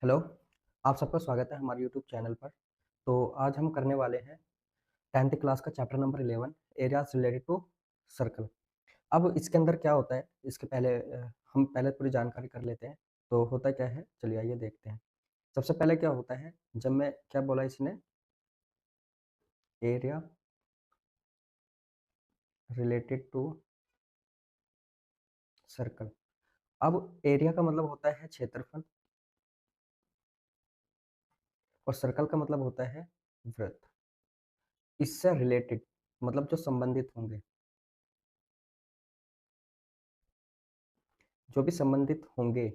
Hello, आप सबका स्वागत है हमारे यूट्यूब चैनल पर। तो आज हम करने वाले हैं 10th क्लास का chapter number 11 areas related to circle. अब इसके अंदर क्या होता है, इसके पहले हम पहले पूरी जानकारी कर लेते हैं। तो होता क्या है, चलिए आइए देखते हैं। सबसे पहले क्या होता है, जब मैं क्या बोला इसने, एरिया रिलेटेड टू सर्कल। अब एरिया का मतलब होता है क्षेत्रफल और सर्कल का मतलब होता है वृत्त। इससे रिलेटेड मतलब जो संबंधित होंगे, जो भी संबंधित होंगे,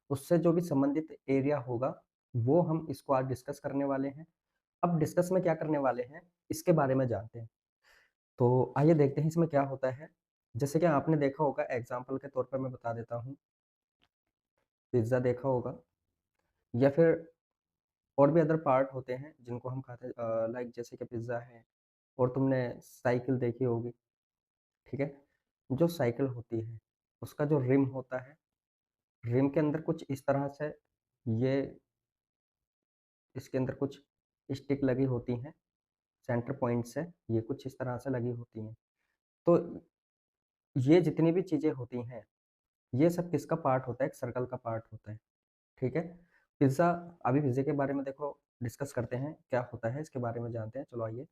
उससे जो भी संबंधित एरिया होगा, वो हम इसको आज डिस्कस करने वाले हैं। अब डिस्कस में क्या करने वाले हैं, इसके बारे में जानते हैं। तो आइए देखते हैं इसमें क्या होता है। जैसे कि आपने देखा होगा, एग्जाम्पल के तौर पर मैं बता देता हूँ, पिज़्ज़ा देखा होगा या फिर और भी अदर पार्ट होते हैं जिनको हम खाते हैं, लाइक जैसे कि पिज़्ज़ा है। और तुमने साइकिल देखी होगी, ठीक है? जो साइकिल होती है, उसका जो रिम होता है, रिम के अंदर कुछ इस तरह से ये इसके अंदर कुछ स्टिक लगी होती हैं, सेंटर पॉइंट से ये कुछ इस तरह से लगी होती हैं। तो ये जितनी भी चीज़ें होती हैं, ये सब किसका पार्ट होता है? एक सर्कल का पार्ट होता है, ठीक है? पिज़्ज़ा, अभी पिज़्ज़ा के बारे में देखो डिस्कस करते हैं, क्या होता है इसके बारे में जानते हैं। चलो आइए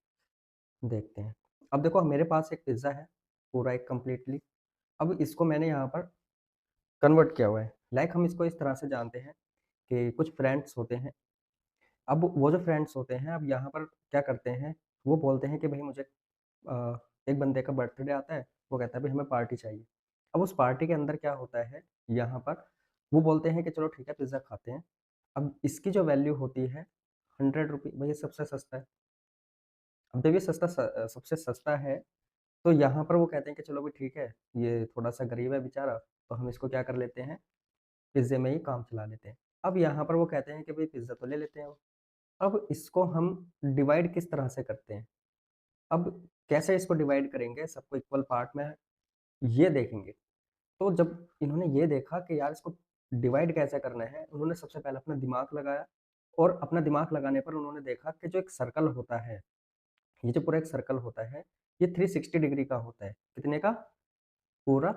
देखते हैं। अब देखो मेरे पास एक पिज़्ज़ा है, पूरा एक कंप्लीटली। अब इसको मैंने यहाँ पर कन्वर्ट किया हुआ है। लाइक हम इसको इस तरह से जानते हैं कि कुछ फ्रेंड्स होते हैं। अब वो जो फ्रेंड्स होते हैं, अब यहाँ पर क्या करते हैं, वो बोलते हैं कि भई मुझे एक बंदे का बर्थडे आता है, वो कहता है भई हमें पार्टी चाहिए। अब उस पार्टी के अंदर क्या होता है, यहाँ पर वो बोलते हैं कि चलो ठीक है पिज़्ज़ा खाते हैं। अब इसकी जो वैल्यू होती है ₹100, भई ये सबसे सस्ता है। अब जब ये सबसे सस्ता है, तो यहाँ पर वो कहते हैं कि चलो भई ठीक है, ये थोड़ा-सा गरीब है बेचारा, तो हम इसको क्या कर लेते हैं, पिज़्ज़े में ही काम चला लेते हैं। अब यहाँ पर वो कहते हैं कि भई पिज़्ज़ा तो ले लेते हैं वो। अब इसको हम डिवाइड किस तरह से करते हैं? अब कैसे इसको डिवाइड करेंगे सबको इक्वल पार्ट में, ये देखेंगे। तो जब इन्होंने ये देखा कि यार इसको डिवाइड कैसे करना है, उन्होंने सबसे पहले अपना दिमाग लगाया और अपना दिमाग लगाने पर उन्होंने देखा कि जो एक सर्कल होता है, ये जो पूरा एक सर्कल होता है, ये 360 डिग्री का होता है। कितने का? पूरा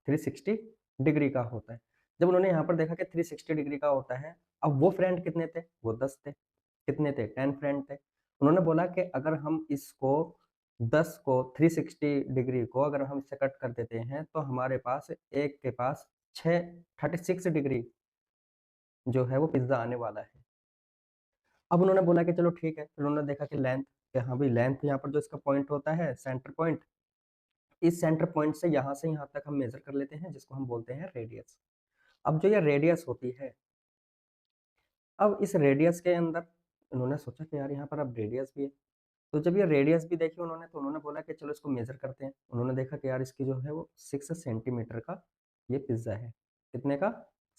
360 डिग्री का होता है। जब उन्होंने यहाँ पर देखा कि 360 डिग्री का होता है, अब वो फ्रेंड कितने थे? वो 10 थे। कितने थे? 10 फ्रेंड थे। उन्होंने बोला कि अगर हम इसको 10 को 360 डिग्री को अगर हम इससे कट कर देते हैं, तो हमारे पास एक के पास 6 36 डिग्री जो है वो पिज़्ज़ा आने वाला है। अब उन्होंने बोला कि चलो ठीक है, फिर उन्होंने देखा कि लेंथ, कि हाँ भाई लेंथ यहाँ पर जो इसका पॉइंट होता है, सेंटर पॉइंट, इस सेंटर पॉइंट से यहाँ तक हम मेज़र कर लेते हैं, जिसको हम बोलते हैं रेडियस। अब जो ये रेडियस होती है, अब इस रेडियस के अंदर उन्होंने सोचा कि यार यहाँ पर अब रेडियस भी है। तो जब ये रेडियस भी देखी उन्होंने, तो उन्होंने बोला कि चलो इसको मेज़र करते हैं। उन्होंने देखा कि यार इसकी जो है वो 6 सेंटीमीटर का ये पिज़्ज़ा है। कितने का?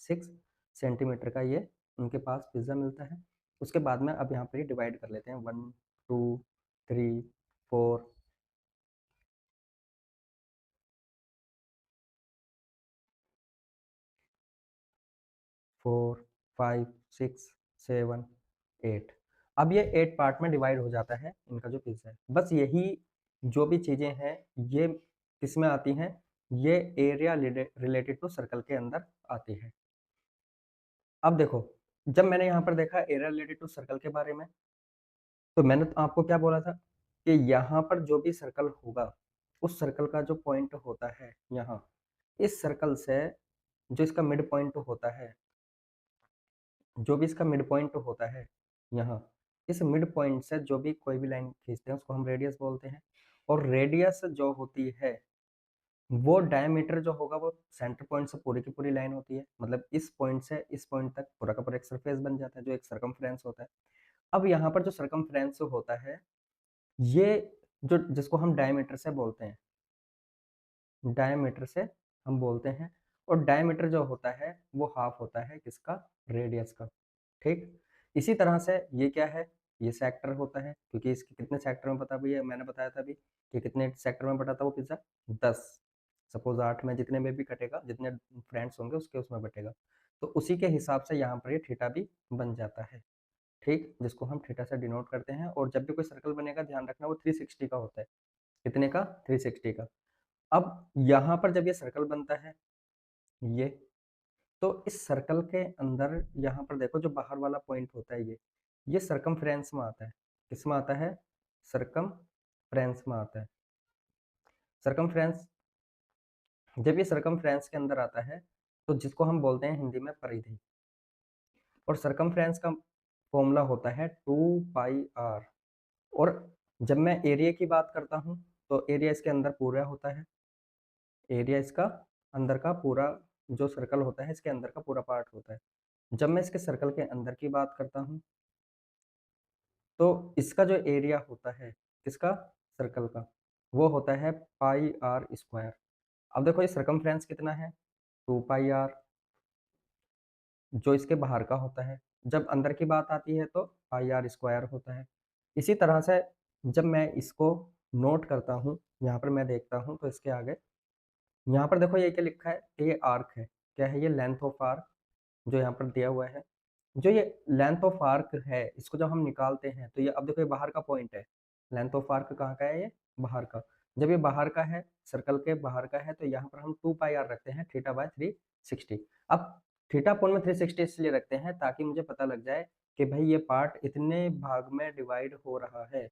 6 सेंटीमीटर का ये उनके पास पिज़्ज़ा मिलता है। उसके बाद में अब यहाँ पे ये डिवाइड कर लेते हैं, 1, 2, 3, 4, 4, 5, 6, 7, 8। अब ये 8 पार्ट में डिवाइड हो जाता है इनका जो पिज़्ज़ा है। बस यही जो भी चीज़ें हैं, ये किसमें आती हैं? ये एरिया रिलेटेड टू सर्कल के अंदर आती है। अब देखो, जब मैंने यहाँ पर देखा एरिया रिलेटेड टू सर्कल के बारे में, तो मैंने तो आपको क्या बोला था कि यहाँ पर जो भी सर्कल होगा, उस सर्कल का जो पॉइंट होता है यहाँ, इस सर्कल से जो इसका मिड पॉइंट होता है, जो भी इसका मिड पॉइंट होता है यहाँ, इस मिड पॉइंट से जो भी कोई भी लाइन खींचते हैं उसको हम रेडियस बोलते हैं। और रेडियस जो होती है, वो डायमीटर जो होगा वो सेंटर पॉइंट से पूरी की पूरी लाइन होती है। मतलब इस पॉइंट से इस पॉइंट तक पूरा का पूरा एक सरफेस बन जाता है, जो एक सरकमफ्रेंस होता है। अब यहाँ पर जो सरकमफ्रेंस होता है, ये जो जिसको हम डायमीटर से बोलते हैं, डायमीटर से हम बोलते हैं। और डायमीटर जो होता है वो हाफ होता है किसका? रेडियस का। ठीक? इसी तरह से ये क्या है? ये सेक्टर होता है, क्योंकि इसके कितने सेक्टर में पता भी है, मैंने बताया था अभी कि कितने सेक्टर में बटा था वो पिज़्ज़ा? 10। सपोज़ 8 में जितने में भी कटेगा, जितने फ्रेंड्स होंगे उसके उसमें बटेगा। तो उसी के हिसाब से यहाँ पर ये थीटा भी बन जाता है, ठीक, जिसको हम थीटा से डिनोट करते हैं। और जब भी कोई सर्कल बनेगा ध्यान रखना वो 360 का होता है। कितने का? 360 का। अब यहाँ पर जब ये सर्कल बनता है ये, तो इस सर्कल के अंदर यहाँ पर देखो जो बाहर वाला पॉइंट होता है ये सर्कमफ्रेंस में आता है। किस में आता है? सर्कमफ्रेंस में आता है। सर्कमफ्रेंस, जब ये सर्कमफ्रेंस के अंदर आता है तो जिसको हम बोलते हैं हिंदी में परिधि, और सर्कमफ्रेंस का फॉर्मूला होता है 2πr। और जब मैं एरिया की बात करता हूँ तो एरिया इसके अंदर पूरा होता है। एरिया इसका अंदर का पूरा जो सर्कल होता है इसके अंदर का पूरा पार्ट होता है। जब मैं इसके सर्कल के अंदर की बात करता हूँ तो इसका जो एरिया होता है किसका? सर्कल का, वो होता है πr²। अब देखो ये सर्कमफ्रेंस कितना है? 2πr, जो इसके बाहर का होता है। जब अंदर की बात आती है तो πr² होता है। इसी तरह से जब मैं इसको नोट करता हूँ, यहाँ पर मैं देखता हूँ तो इसके आगे यहाँ पर देखो ये क्या लिखा है कि ये आर्क है। क्या है ये? लेंथ ऑफ आर्क, जो यहाँ पर दिया हुआ है। जो ये लेंथ ऑफ आर्क है इसको जब हम निकालते हैं तो ये, अब देखो ये बाहर का पॉइंट है। लेंथ ऑफ आर्क कहाँ का है? ये बाहर का। जब ये बाहर का है, सर्कल के बाहर का है, तो यहाँ पर हम 2πr रखते हैं θ/360। अब थीटा अपॉन में 360 इसलिए रखते हैं ताकि मुझे पता लग जाए कि भाई ये पार्ट इतने भाग में डिवाइड हो रहा है,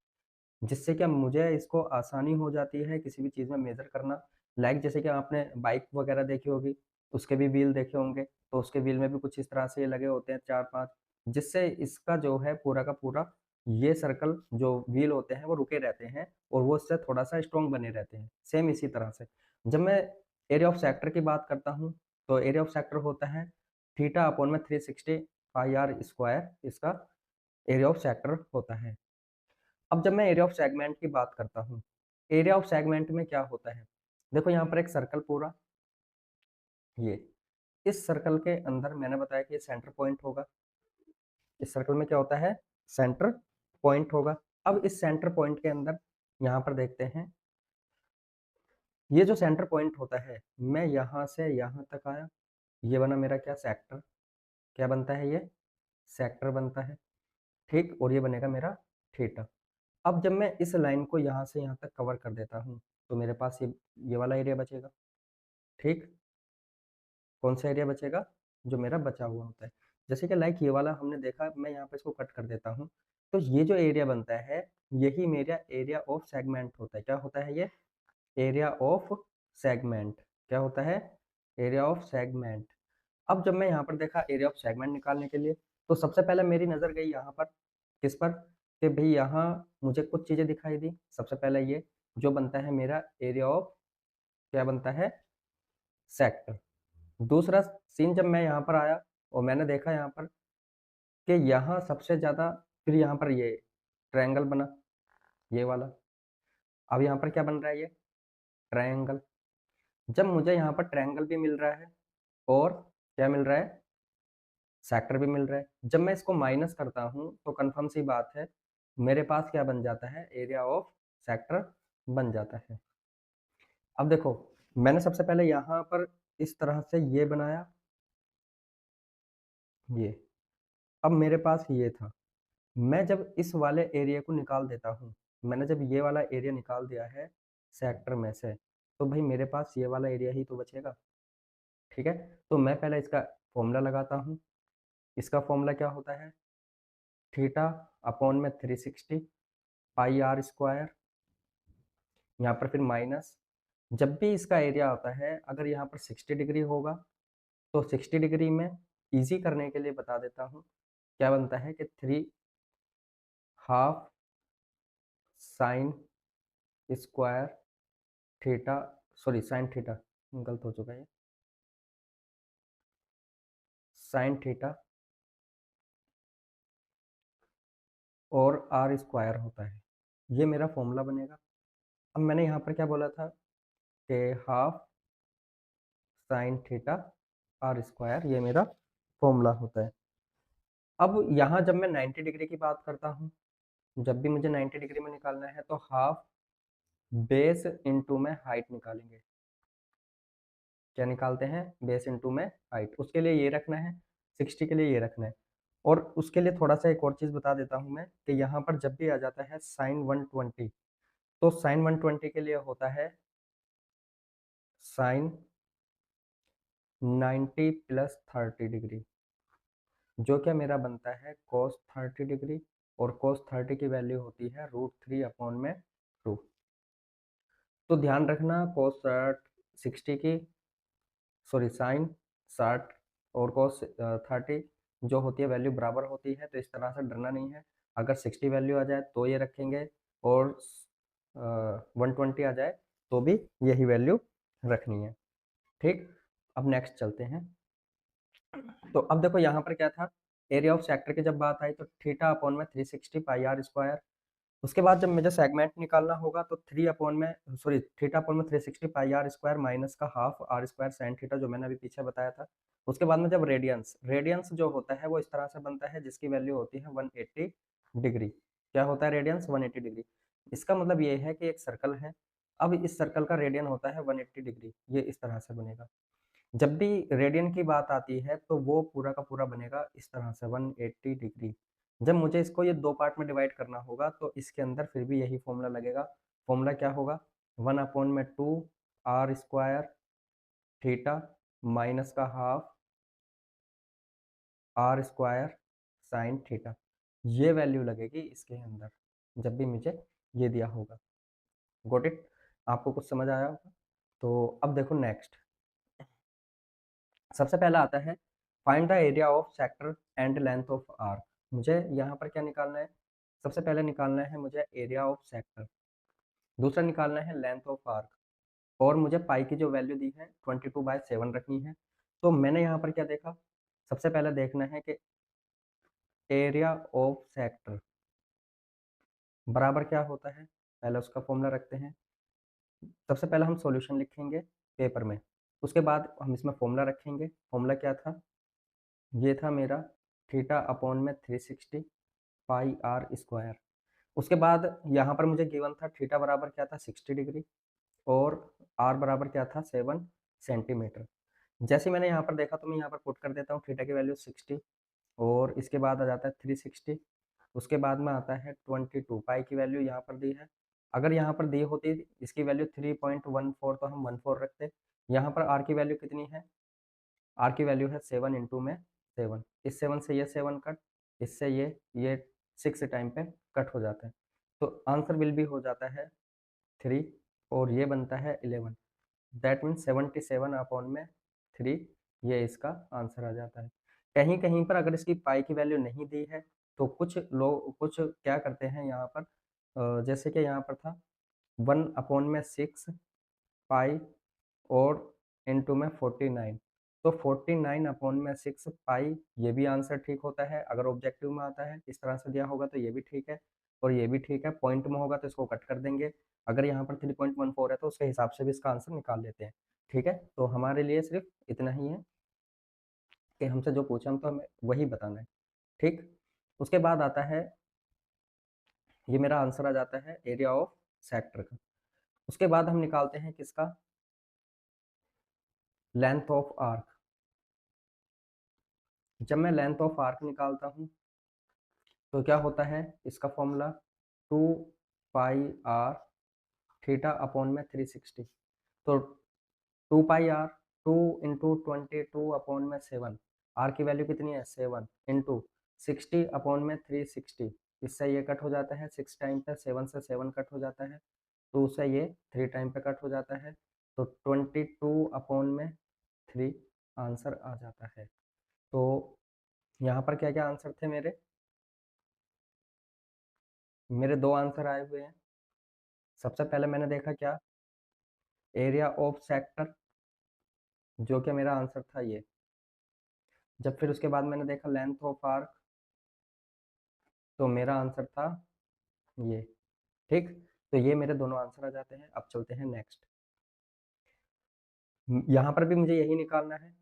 जिससे क्या मुझे इसको आसानी हो जाती है किसी भी चीज़ में मेज़र करना। लाइक जैसे कि आपने बाइक वगैरह देखी होगी, उसके भी व्हील देखे होंगे, तो उसके व्हील में भी कुछ इस तरह से लगे होते हैं 4-5, जिससे इसका जो है पूरा का पूरा ये सर्कल जो व्हील होते हैं वो रुके रहते हैं और वो इससे थोड़ा-सा स्ट्रॉन्ग बने रहते हैं। सेम इसी तरह से जब मैं एरिया ऑफ सेक्टर की बात करता हूँ, तो एरिया ऑफ सेक्टर होता है थीटा अपॉन में 360 पाई आर स्क्वायर, इसका एरिया ऑफ सेक्टर होता है। अब जब मैं एरिया ऑफ सेगमेंट की बात करता हूँ, एरिया ऑफ सेगमेंट में क्या होता है? देखो यहाँ पर एक सर्कल पूरा, ये इस सर्कल के अंदर मैंने बताया कि ये सेंटर पॉइंट होगा। इस सर्कल में क्या होता है? सेंटर पॉइंट होगा। अब इस सेंटर पॉइंट के अंदर यहाँ पर देखते हैं, ये जो सेंटर पॉइंट होता है, मैं यहाँ से यहाँ तक आया, ये बना मेरा क्या? सेक्टर। क्या बनता है ये? सेक्टर बनता है, ठीक, और ये बनेगा मेरा थीटा। अब जब मैं इस लाइन को यहाँ से यहाँ तक कवर कर देता हूँ तो मेरे पास ये वाला एरिया बचेगा, ठीक। कौन सा एरिया बचेगा? जो मेरा बचा हुआ होता है। जैसे कि लाइक ये वाला हमने देखा, मैं यहाँ पे इसको कट कर देता हूँ, तो ये जो एरिया बनता है यही मेरा एरिया ऑफ सेगमेंट होता है। क्या होता है ये? Area of segment. क्या होता है? Area of segment. अब जब मैं यहाँ पर देखा एरिया ऑफ सेगमेंट निकालने के लिए, तो सबसे पहले मेरी नज़र गई यहाँ पर, किस पर? कि भाई यहाँ मुझे कुछ चीज़ें दिखाई दी। सबसे पहले ये जो बनता है मेरा एरिया ऑफ, क्या बनता है? सेक्टर। दूसरा सीन, जब मैं यहाँ पर आया और मैंने देखा यहाँ पर कि यहाँ सबसे ज़्यादा, फिर यहाँ पर ये ट्रायंगल बना, ये वाला। अब यहाँ पर क्या बन रहा है? ये ट्रायंगल। जब मुझे यहाँ पर ट्रायंगल भी मिल रहा है और क्या मिल रहा है? सेक्टर भी मिल रहा है। जब मैं इसको माइनस करता हूँ तो कंफर्म सी बात है मेरे पास क्या बन जाता है? एरिया ऑफ सेक्टर बन जाता है। अब देखो मैंने सबसे पहले यहाँ पर इस तरह से ये बनाया, ये। अब मेरे पास ये था, मैं जब इस वाले एरिया को निकाल देता हूँ, मैंने जब ये वाला एरिया निकाल दिया है सेक्टर में से, तो भाई मेरे पास ये वाला एरिया ही तो बचेगा, ठीक है। तो मैं पहले इसका फॉर्मूला लगाता हूँ। इसका फॉर्मूला क्या होता है? थीटा अपॉन में 360 पाई आर स्क्वायर, यहाँ पर फिर माइनस। जब भी इसका एरिया आता है अगर यहाँ पर 60 डिग्री होगा तो 60 डिग्री में इजी करने के लिए बता देता हूँ, क्या बनता है कि 3 half sine square theta, sorry sine theta, गलत हो चुका है, साइन थीटा और आर स्क्वायर होता है। ये मेरा फॉर्मूला बनेगा। अब मैंने यहाँ पर क्या बोला था कि half sine theta r square, ये मेरा फॉर्मूला होता है। अब यहाँ जब मैं 90 डिग्री की बात करता हूँ, जब भी मुझे 90 डिग्री में निकालना है तो हाफ बेस इंटू में हाइट निकालेंगे। क्या निकालते हैं, बेस इंटू में हाइट, उसके लिए ये रखना है, 60 के लिए ये रखना है। और उसके लिए थोड़ा सा एक और चीज़ बता देता हूँ मैं कि यहाँ पर जब भी आ जाता है साइन 120, तो साइन 120 के लिए होता है साइन 90 प्लस 30 डिग्री, जो क्या मेरा बनता है cos 30 डिग्री, और cos 30 की वैल्यू होती है √3 अपॉन में 2। तो ध्यान रखना cos 60 की, सॉरी साइन 60 और cos 30 जो होती है वैल्यू बराबर होती है, तो इस तरह से डरना नहीं है। अगर 60 वैल्यू आ जाए तो ये रखेंगे, और 120 आ जाए तो भी यही वैल्यू रखनी है। ठीक, अब नेक्स्ट चलते हैं। तो अब देखो यहाँ पर क्या था, एरिया ऑफ सेक्टर की जब बात आई तो थीटा अपॉन में 360 पाई आर स्क्वायर। उसके बाद जब मुझे सेगमेंट निकालना होगा तो थीटा अपॉन में 360 पाई आर स्क्वायर माइनस का half r square sine theta, जो मैंने अभी पीछे बताया था। उसके बाद में जब रेडियंस रेडियंस जो होता है वो इस तरह से बनता है, जिसकी वैल्यू होती है 180 डिग्री। क्या होता है रेडियंस, 180 डिग्री। इसका मतलब ये है कि एक सर्कल है, अब इस सर्कल का रेडियन होता है 180 डिग्री, ये इस तरह से बनेगा। जब भी रेडियन की बात आती है तो वो पूरा का पूरा बनेगा इस तरह से 180 डिग्री। जब मुझे इसको ये दो पार्ट में डिवाइड करना होगा तो इसके अंदर फिर भी यही फॉर्मूला लगेगा। फॉर्मूला क्या होगा, 1/2 आर स्क्वायर थीटा माइनस का half r square sine theta, ये वैल्यू लगेगी इसके अंदर जब भी मुझे ये दिया होगा। गॉट इट, आपको कुछ समझ आया होगा। तो अब देखो नेक्स्ट, सबसे पहला आता है find the area of sector and length of arc. मुझे यहाँ पर क्या निकालना है, सबसे पहले निकालना है मुझे एरिया ऑफ सेक्टर, दूसरा निकालना है लेंथ ऑफ आर्क, और मुझे पाई की जो वैल्यू दी है 22/7 रखनी है। तो मैंने यहाँ पर क्या देखा, सबसे पहले देखना है कि एरिया ऑफ सेक्टर बराबर क्या होता है, पहले उसका फॉर्मूला रखते हैं। सबसे पहले हम सॉल्यूशन लिखेंगे पेपर में, उसके बाद हम इसमें फॉर्मूला रखेंगे। फॉर्मूला क्या था, ये था मेरा थीटा अपॉन में 360 पाई आर स्क्वायर। उसके बाद यहाँ पर मुझे गिवन था थीटा बराबर क्या था 60 डिग्री, और आर बराबर क्या था 7 सेंटीमीटर। जैसे मैंने यहाँ पर देखा तो मैं यहाँ पर पुट कर देता हूँ थीटा की वैल्यू 60, और इसके बाद आ जाता है 360, उसके बाद में आता है 22 पाई की वैल्यू यहाँ पर दी है। अगर यहाँ पर दी होती इसकी वैल्यू 3.14 तो हम 14 रखते। यहाँ पर आर की वैल्यू कितनी है, आर की वैल्यू है 7 इंटू में 7, इस 7 से ये 7 कट, इससे ये 6 टाइम पे कट हो जाता है, तो आंसर विल भी हो जाता है 3, और ये बनता है 11। दैट मीन्स 77 अपॉन में 3, ये इसका आंसर आ जाता है। कहीं कहीं पर अगर इसकी पाई की वैल्यू नहीं दी है तो कुछ लोग कुछ क्या करते हैं यहाँ पर, जैसे कि यहाँ पर था 1/6 पाई और इंटू में 49, तो 49/6 पाई, ये भी आंसर ठीक होता है अगर ऑब्जेक्टिव में आता है, इस तरह से दिया होगा तो ये भी ठीक है, और ये भी ठीक है। पॉइंट में होगा तो इसको कट कर देंगे, अगर यहाँ पर 3.14 है तो उसके हिसाब से भी इसका आंसर निकाल लेते हैं। ठीक है, तो हमारे लिए सिर्फ इतना ही है कि हमसे जो पूछा हम तो हमें वही बताना है। ठीक, उसके बाद आता है, ये मेरा आंसर आ जाता है एरिया ऑफ सेक्टर का। उसके बाद हम निकालते हैं किसका, लेंथ ऑफ आर्क। जब मैं लेंथ ऑफ आर्क निकालता हूँ तो क्या होता है इसका formula, 2 pi r theta upon में 360। तो 2 पाई आर, 2 × 22/7, आर की वैल्यू कितनी है 7, इंटू 60/360, इससे ये कट हो जाता है 6 टाइम पे, 7 से 7 कट हो जाता है, तो उससे ये 3 टाइम पे कट हो जाता है, तो 22/3 आंसर आ जाता है। तो यहाँ पर क्या क्या आंसर थे मेरे, मेरे दो आंसर आए हुए हैं। सबसे पहले मैंने देखा क्या, एरिया ऑफ सेक्टर, जो कि मेरा आंसर था ये। जब फिर उसके बाद मैंने देखा लेंथ ऑफ आर्क, तो मेरा आंसर था ये। ठीक, तो ये मेरे दोनों आंसर आ जाते हैं। अब चलते हैं नेक्स्ट, यहाँ पर भी मुझे यही निकालना है,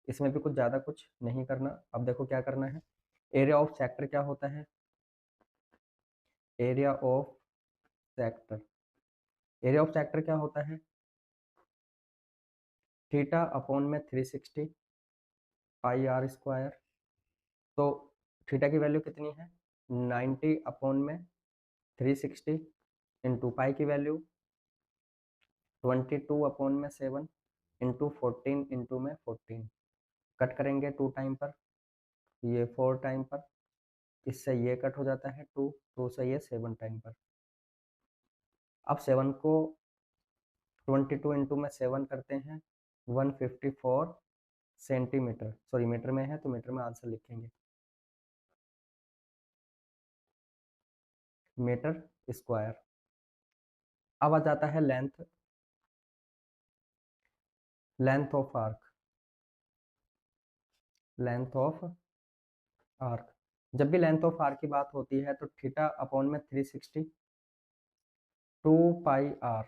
इसमें भी कुछ ज़्यादा कुछ नहीं करना। अब देखो क्या करना है, एरिया ऑफ सेक्टर क्या होता है, area of sector, area of sector क्या होता है, थीटा अपॉन में 360 पाई आर स्क्वायर। तो थीटा की वैल्यू कितनी है, 90 अपॉन में 360 इंटू पाई की वैल्यू 22 अपॉन में 7 इंटू 14 इंटू में 14। कट करेंगे 2 टाइम पर, ये 4 टाइम पर, इससे ये कट हो जाता है 2 से ये 7 टाइम पर। अब 7 को 22 इंटू में 7 करते हैं 154 सेंटीमीटर, सॉरी मीटर में है तो मीटर में आंसर लिखेंगे, मीटर स्क्वायर। अब आ जाता है length, length of arc, length of arc. जब भी लेंथ ऑफ आर्क की बात होती है तो थीटा अपॉन में 360 2 पाई आर।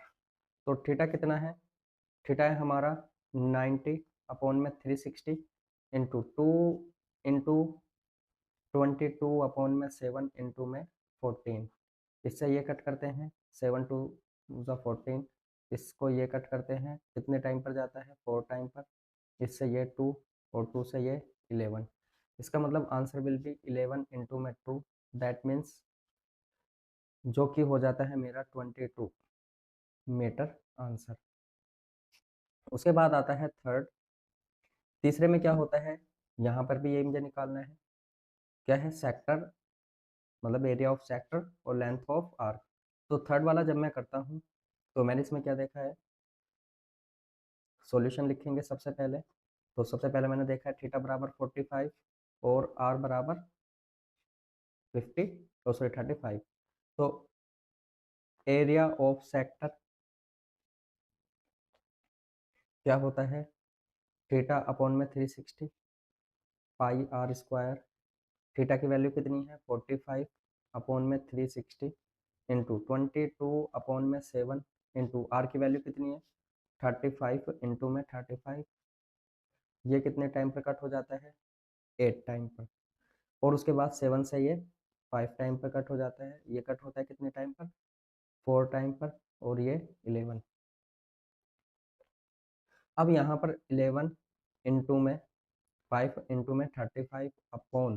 तो थीटा कितना है, थीटा है हमारा 90 अपॉन में 360 इंटू 2 इंटू 22 अपॉन में 7 इंटू में 14। इससे ये कट करते हैं 7 टू ज़ा 14, इसको ये कट करते हैं, कितने टाइम पर जाता है 4 टाइम पर, इससे ये 2 और 2 से ये 11। इसका मतलब आंसर विल बी 11 इंटू में 2, दैट मीन्स जो कि हो जाता है मेरा 22 मीटर आंसर। उसके बाद आता है थर्ड, तीसरे में क्या होता है, यहाँ पर भी ये मुझे निकालना है, क्या है सेक्टर, मतलब एरिया ऑफ सेक्टर और लेंथ ऑफ आर्क। तो थर्ड वाला जब मैं करता हूँ तो मैंने इसमें क्या देखा है, सॉल्यूशन लिखेंगे सबसे पहले। तो सबसे पहले मैंने देखा है थीटा बराबर 45 और आर बराबर 50 और सॉरी 35। तो एरिया ऑफ सेक्टर क्या होता है, थीटा अपॉन में 360 पाई आर स्क्वायर। थीटा की वैल्यू कितनी है 45 अपॉन में 360 इंटू 22 अपॉन में 7 इंटू आर की वैल्यू कितनी है 35 इंटू में 35। ये कितने टाइम पर कट हो जाता है 8 टाइम पर। और उसके बाद 7 से ये 5 टाइम पर कट हो जाता है, ये कट होता है कितने टाइम पर 4 टाइम पर, और ये 11। अब यहाँ पर 11 इंटू में 5 इंटू में 35 अपॉन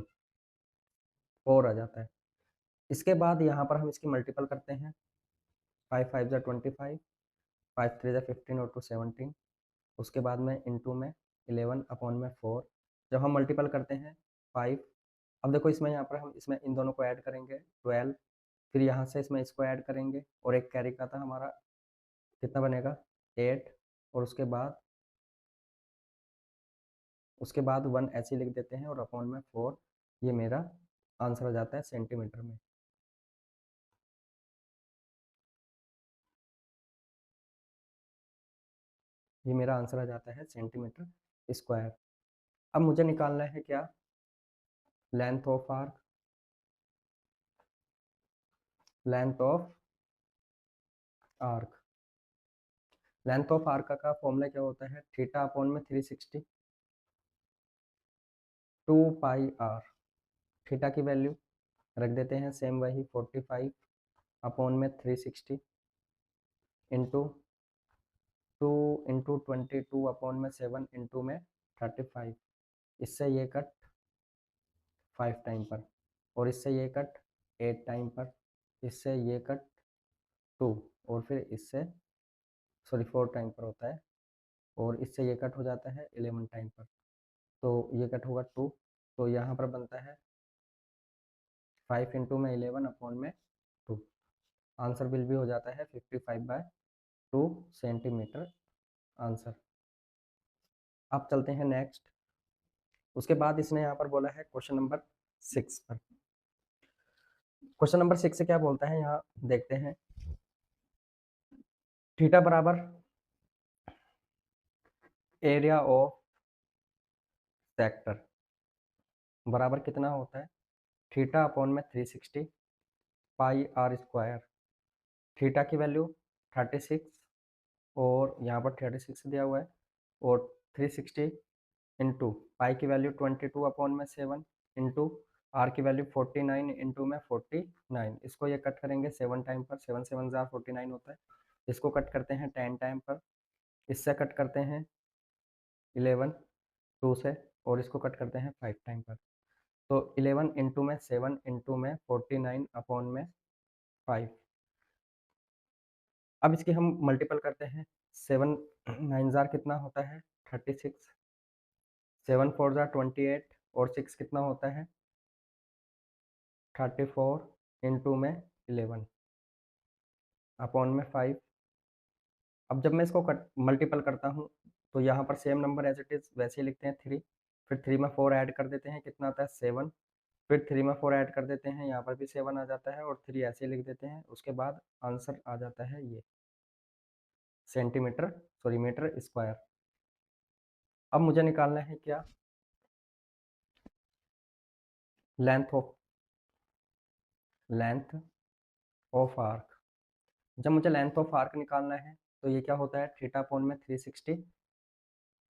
4 आ जाता है। इसके बाद यहाँ पर हम इसकी मल्टीपल करते हैं, 5 5 जा 25, 5 3 जा 15 और 2 17। उसके बाद में इंटू में 11 अपॉन में 4। जब हम मल्टीपल करते हैं 5, अब देखो इसमें यहाँ पर हम इसमें इन दोनों को ऐड करेंगे 12, फिर यहाँ से इसमें इसको ऐड करेंगे और एक कैरी का था हमारा, कितना बनेगा 8, और उसके बाद 1 ऐसे ही लिख देते हैं और अपॉन में 4। ये मेरा आंसर आ जाता है सेंटीमीटर में। ये मेरा आंसर आ जाता है सेंटीमीटर स्क्वायर। अब मुझे निकालना है क्या, length of arc, length of arc. Length of arc का फॉर्मूला क्या होता है, थीटा अपॉन में 360 2 पाई आर। थीटा की वैल्यू रख देते हैं सेम वही 45 अपॉन में 360 इंटू 2 इंटू 22 अपॉन में 7 इंटू में 35। इससे ये कट 5 टाइम पर, और इससे ये कट 8 टाइम पर, इससे ये कट 2, और फिर इससे सॉरी 4 टाइम पर होता है, और इससे ये कट हो जाता है 11 टाइम पर। तो ये कट होगा 2, तो यहाँ पर बनता है 5 इंटू में 11 अपॉन में 2। आंसर बिल भी हो जाता है 55/2 सेंटीमीटर आंसर। अब चलते हैं नेक्स्ट। उसके बाद इसने यहाँ पर बोला है क्वेश्चन नंबर 6 पर। क्वेश्चन नंबर 6 से क्या बोलता है, यहाँ देखते हैं। थीटा बराबर एरिया ऑफ सेक्टर बराबर कितना होता है, थीटा अपॉन में 360 पाई आर स्क्वायर। थीटा की वैल्यू 36 और यहाँ पर 36 दिया हुआ है, और 360 इंटू पाई की वैल्यू 22 अपॉन में 7 इंटू आर की वैल्यू 49 इंटू में 49। इसको ये कट करेंगे 7 टाइम पर, 7 7 जार 49 होता है। इसको कट करते हैं 10 टाइम पर, इससे कट करते हैं 11 2 से, और इसको कट करते हैं 5 टाइम पर। तो 11 इंटू में 7 इंटू में 49 अपॉन में 5। अब इसकी हम मल्टीपल करते हैं। 7 9 जार कितना होता है 36, 7 4 जार 28, और 6 कितना होता है 34 इंटू में 11 अपॉन में 5। अब जब मैं इसको कट मल्टीपल करता हूँ तो यहाँ पर same number as it is वैसे ही लिखते हैं 3, फिर 3 में 4 ऐड कर देते हैं, कितना आता है 7, फिर 3 में 4 ऐड कर देते हैं, यहाँ पर भी 7 आ जाता है, और 3 ऐसे ही लिख देते हैं। उसके बाद आंसर आ जाता है ये मीटर स्क्वायर। अब मुझे निकालना है क्या, लेंथ ऑफ आर्क। जब मुझे लेंथ ऑफ आर्क निकालना है तो ये क्या होता है थीटा अपॉन में 360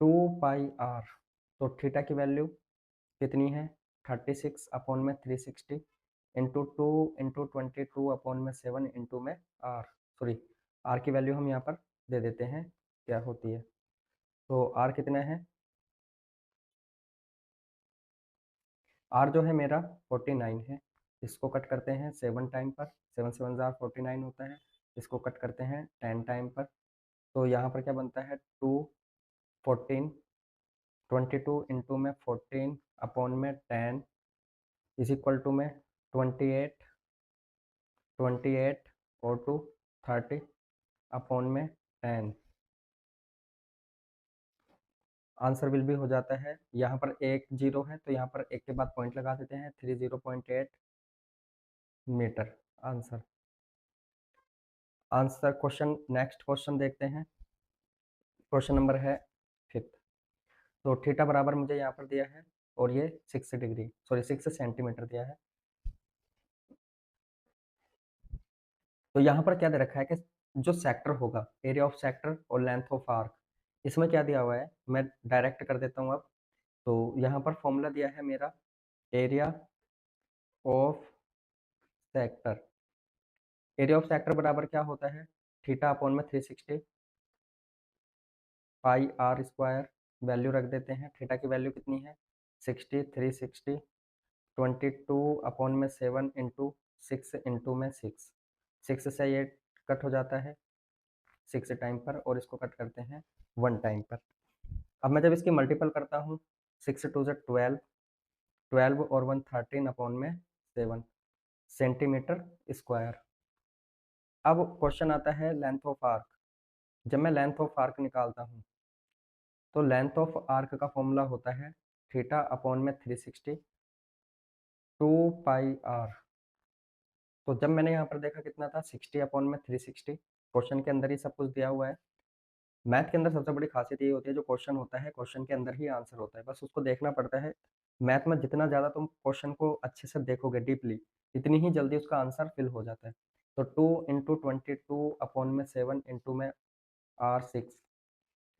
2 पाई आर। तो थीटा की वैल्यू कितनी है 36 अपॉन में 360 इंटू 2 इंटू 22 अपॉन में 7 इंटू में आर, सॉरी आर की वैल्यू हम यहाँ पर दे देते हैं क्या होती है। तो आर कितना है, आर जो है मेरा 49 है। इसको कट करते हैं 7 टाइम पर, 7 7 जार 49 होता है। इसको कट करते हैं 10 टाइम पर, तो यहाँ पर क्या बनता है 2 14 22 इंटू में 14 अपॉन में 10 इज इक्वल टू में 28 और 2 30 अपॉन में 10। आंसर विल भी हो जाता है, यहाँ पर एक जीरो है तो यहाँ पर एक के बाद पॉइंट लगा देते हैं 30.8 metre. Answer answer question, next question देखते हैं। क्वेश्चन नंबर है 5। तो थीटा बराबर मुझे यहाँ पर दिया है, और ये 6 डिग्री, सॉरी 6 सेंटीमीटर दिया है। तो यहाँ पर क्या दे रखा है कि जो सेक्टर होगा, एरिया ऑफ सेक्टर और लेंथ ऑफ आर्क, इसमें क्या दिया हुआ है मैं डायरेक्ट कर देता हूँ अब। तो यहाँ पर फॉर्मूला दिया है मेरा area of sector. Area of sector बराबर क्या होता है थीटा अपॉन में 360 पाई आर स्क्वायर। वैल्यू रख देते हैं, थीटा की वैल्यू कितनी है 60, 360 22 अपॉन में 7 इंटू 6 इंटू में 6, 6 से ये कट हो जाता है 6 टाइम पर, और इसको कट करते हैं 1 टाइम पर। अब मैं जब इसकी मल्टीपल करता हूँ 6 2 से 12, 12 और 1 13 अपॉन में 7 सेंटीमीटर स्क्वायर। अब क्वेश्चन आता है लेंथ ऑफ आर्क। जब मैं लेंथ ऑफ आर्क निकालता हूँ तो लेंथ ऑफ आर्क का फॉर्मूला होता है थीटा अपॉन में 360 2 पाई आर। तो जब मैंने यहाँ पर देखा कितना था 60 अपॉन में 360, क्वेश्चन के अंदर ही सब कुछ दिया हुआ है। मैथ के अंदर सबसे बड़ी खासियत ये होती है जो क्वेश्चन होता है क्वेश्चन के अंदर ही आंसर होता है, बस उसको देखना पड़ता है। मैथ में जितना ज़्यादा तुम क्वेश्चन को अच्छे से देखोगे डीपली, इतनी ही जल्दी उसका आंसर फिल हो जाता है। तो 2 इंटू 22 अपॉन में 7 इंटू में आर 6,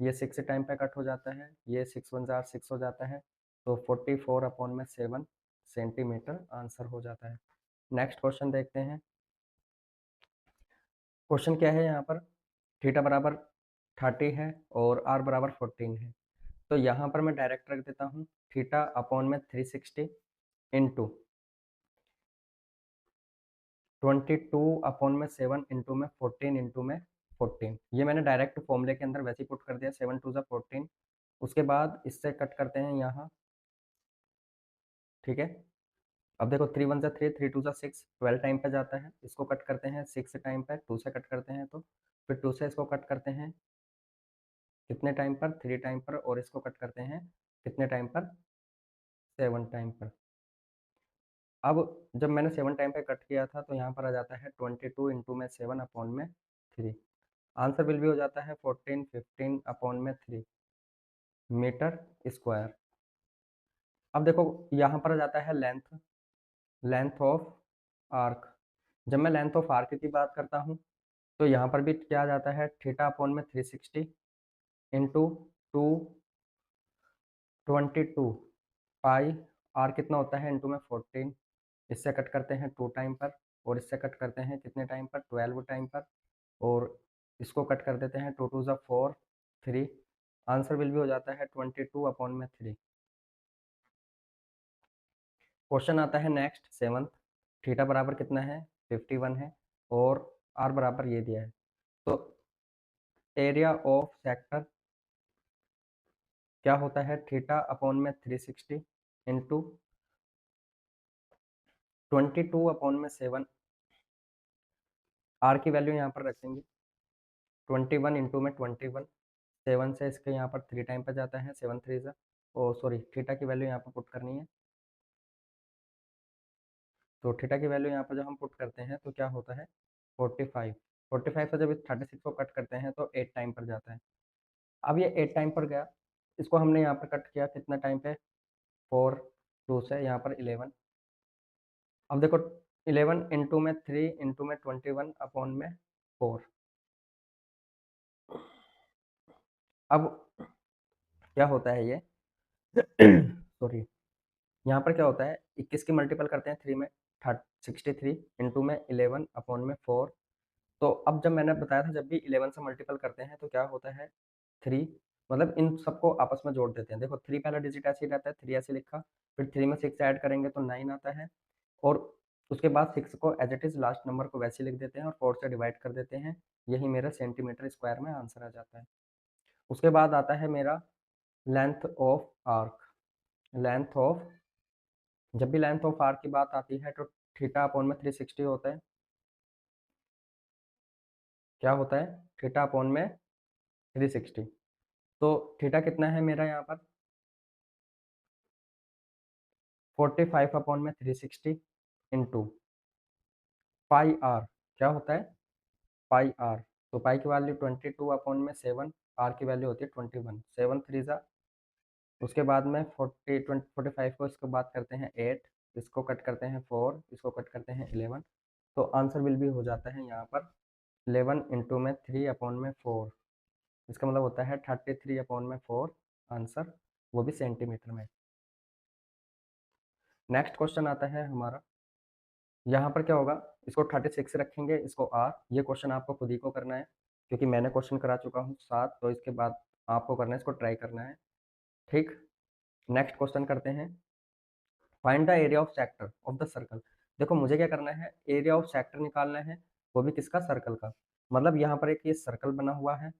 ये 6 टाइम पे कट हो जाता है, ये 6 1 जार 6 हो जाता है, तो 44 अपॉन में 7 सेंटीमीटर आंसर हो जाता है। नेक्स्ट क्वेश्चन देखते हैं। क्वेश्चन क्या है यहाँ पर, थीटा बराबर 30 है और आर बराबर 14 है। तो यहाँ पर मैं डायरेक्ट रख देता हूँ थीटा अपॉन में 360 इंटू 22 अपॉन में 7 इंटू में 14 इंटू में 14। ये मैंने डायरेक्ट फॉर्मूले के अंदर वैसे ही पुट कर दिया 7 2 ज़ा 14। उसके बाद इससे कट करते हैं यहाँ, ठीक है। अब देखो 3 1 ज़ा 3, 3 2 ज़ा 6, 12 टाइम पे जाता है, इसको कट करते हैं 6 टाइम पे, 2 से कट करते हैं तो फिर 2 से इसको कट करते हैं कितने टाइम पर 3 टाइम पर, और इसको कट करते हैं कितने टाइम पर 7 टाइम पर। अब जब मैंने 7 टाइम पे कट किया था तो यहाँ पर आ जाता है 22 इंटू में 7 अपॉन में 3। आंसर विल भी हो जाता है 14 15 अपॉन में 3 मीटर स्क्वायर। अब देखो यहाँ पर आ जाता है लेंथ ऑफ आर्क। जब मैं लेंथ ऑफ आर्क की बात करता हूँ तो यहाँ पर भी क्या आ जाता है थीटा अपॉन में 360 इंटू 222 पाई आर कितना होता है इंटू में 14। इससे कट करते हैं 2 टाइम पर, और इससे कट करते हैं कितने टाइम पर 12 टाइम पर, और इसको कट कर देते हैं 2 2 ज़ा 4 3 आंसर विल भी हो जाता है 22/3। क्वेश्चन आता है नेक्स्ट 7th। थीटा बराबर कितना है, 51 है, और आर बराबर ये दिया है। तो एरिया ऑफ सेक्टर क्या होता है, थीटा अपॉन में 360 इंटू 22/7। आर की वैल्यू यहाँ पर रखेंगे 21 इंटू में 21, 7 से इसके यहाँ पर 3 टाइम पर जाता है, 7 3 सा, ओ सॉरी थीटा की वैल्यू यहाँ पर पुट करनी है। तो थीटा की वैल्यू यहाँ पर जब हम पुट करते हैं तो क्या होता है 45। 45 से जब इस 36 को कट करते हैं तो 8 टाइम पर जाता है। अब ये 8 टाइम पर गया, इसको हमने यहाँ पर कट किया कितना टाइम पे, 4 2 से यहाँ पर 11। अब देखो 11 इंटू में 3 इंटू में 21 अपॉन में 4। अब क्या होता है ये सॉरी, यहाँ पर क्या होता है 21 की मल्टीपल करते हैं 3 में 63 इंटू में 11 अपॉन में 4। तो अब जब मैंने बताया था जब भी 11 से मल्टीपल करते हैं तो क्या होता है 3, मतलब इन सबको आपस में जोड़ देते हैं। देखो 3 पहला डिजिट ऐसे ही रहता है, 3 ऐसे लिखा, फिर 3 में 6 ऐड करेंगे तो 9 आता है, और उसके बाद 6 को as it is last number को वैसे लिख देते हैं और 4 से डिवाइड कर देते हैं। यही मेरा सेंटीमीटर स्क्वायर में आंसर आ जाता है। उसके बाद आता है मेरा length of arc. Length of, जब भी लेंथ ऑफ आर्क की बात आती है तो थीटा अपॉन में 360 होता है। क्या होता है, थीटा अपॉन में 360। तो थीटा कितना है मेरा यहाँ पर 45 अपॉन में 360 इंटू पाई आर। क्या होता है पाई आर। तो पाई की वैल्यू 22 अपॉन में 7, आर की वैल्यू होती है 21, 7 3 ज़ा, उसके बाद में 45 को इसको बात करते हैं 8, इसको कट करते हैं 4, इसको कट करते हैं 11। तो आंसर विल भी हो जाता है यहाँ पर 11 इंटू में 3 अपॉन में 4। इसका मतलब होता है 33 अपॉन में 4 आंसर, वो भी सेंटीमीटर में। नेक्स्ट क्वेश्चन आता है हमारा, यहाँ पर क्या होगा, इसको 36 रखेंगे, इसको आर। ये क्वेश्चन आपको खुद ही को करना है क्योंकि मैंने क्वेश्चन करा चुका हूँ 7, तो इसके बाद आपको करना है, इसको ट्राई करना है। ठीक, नेक्स्ट क्वेश्चन करते हैं, find the area of sector of the circle. देखो मुझे क्या करना है, एरिया ऑफ सेक्टर निकालना है, वो भी किसका, सर्कल का। मतलब यहाँ पर एक ये सर्कल बना हुआ है,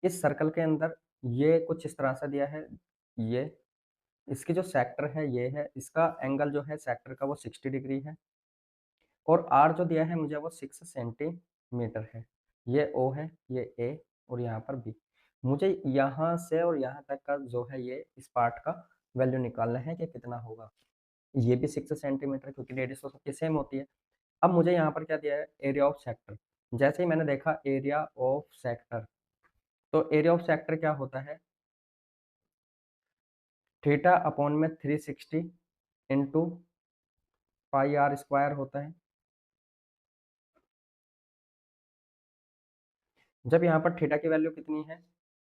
इस सर्कल के अंदर ये कुछ इस तरह से दिया है, ये इसकी जो सेक्टर है ये है, इसका एंगल जो है सेक्टर का वो 60 डिग्री है, और आर जो दिया है मुझे वो 6 सेंटीमीटर है। ये ओ है, ये ए, और यहाँ पर बी। मुझे यहाँ से और यहाँ तक का जो है ये इस पार्ट का वैल्यू निकालना है कि कितना होगा। ये भी 6 सेंटीमीटर, क्योंकि रेडियस तो सबकी सेम होती है। अब मुझे यहाँ पर क्या दिया है, एरिया ऑफ सेक्टर। जैसे ही मैंने देखा एरिया ऑफ सेक्टर, तो एरिया ऑफ सेक्टर क्या होता है, थीटा अपॉन में 360 इंटू पाई आर स्क्वायर होता है। जब यहाँ पर थीटा की वैल्यू कितनी है,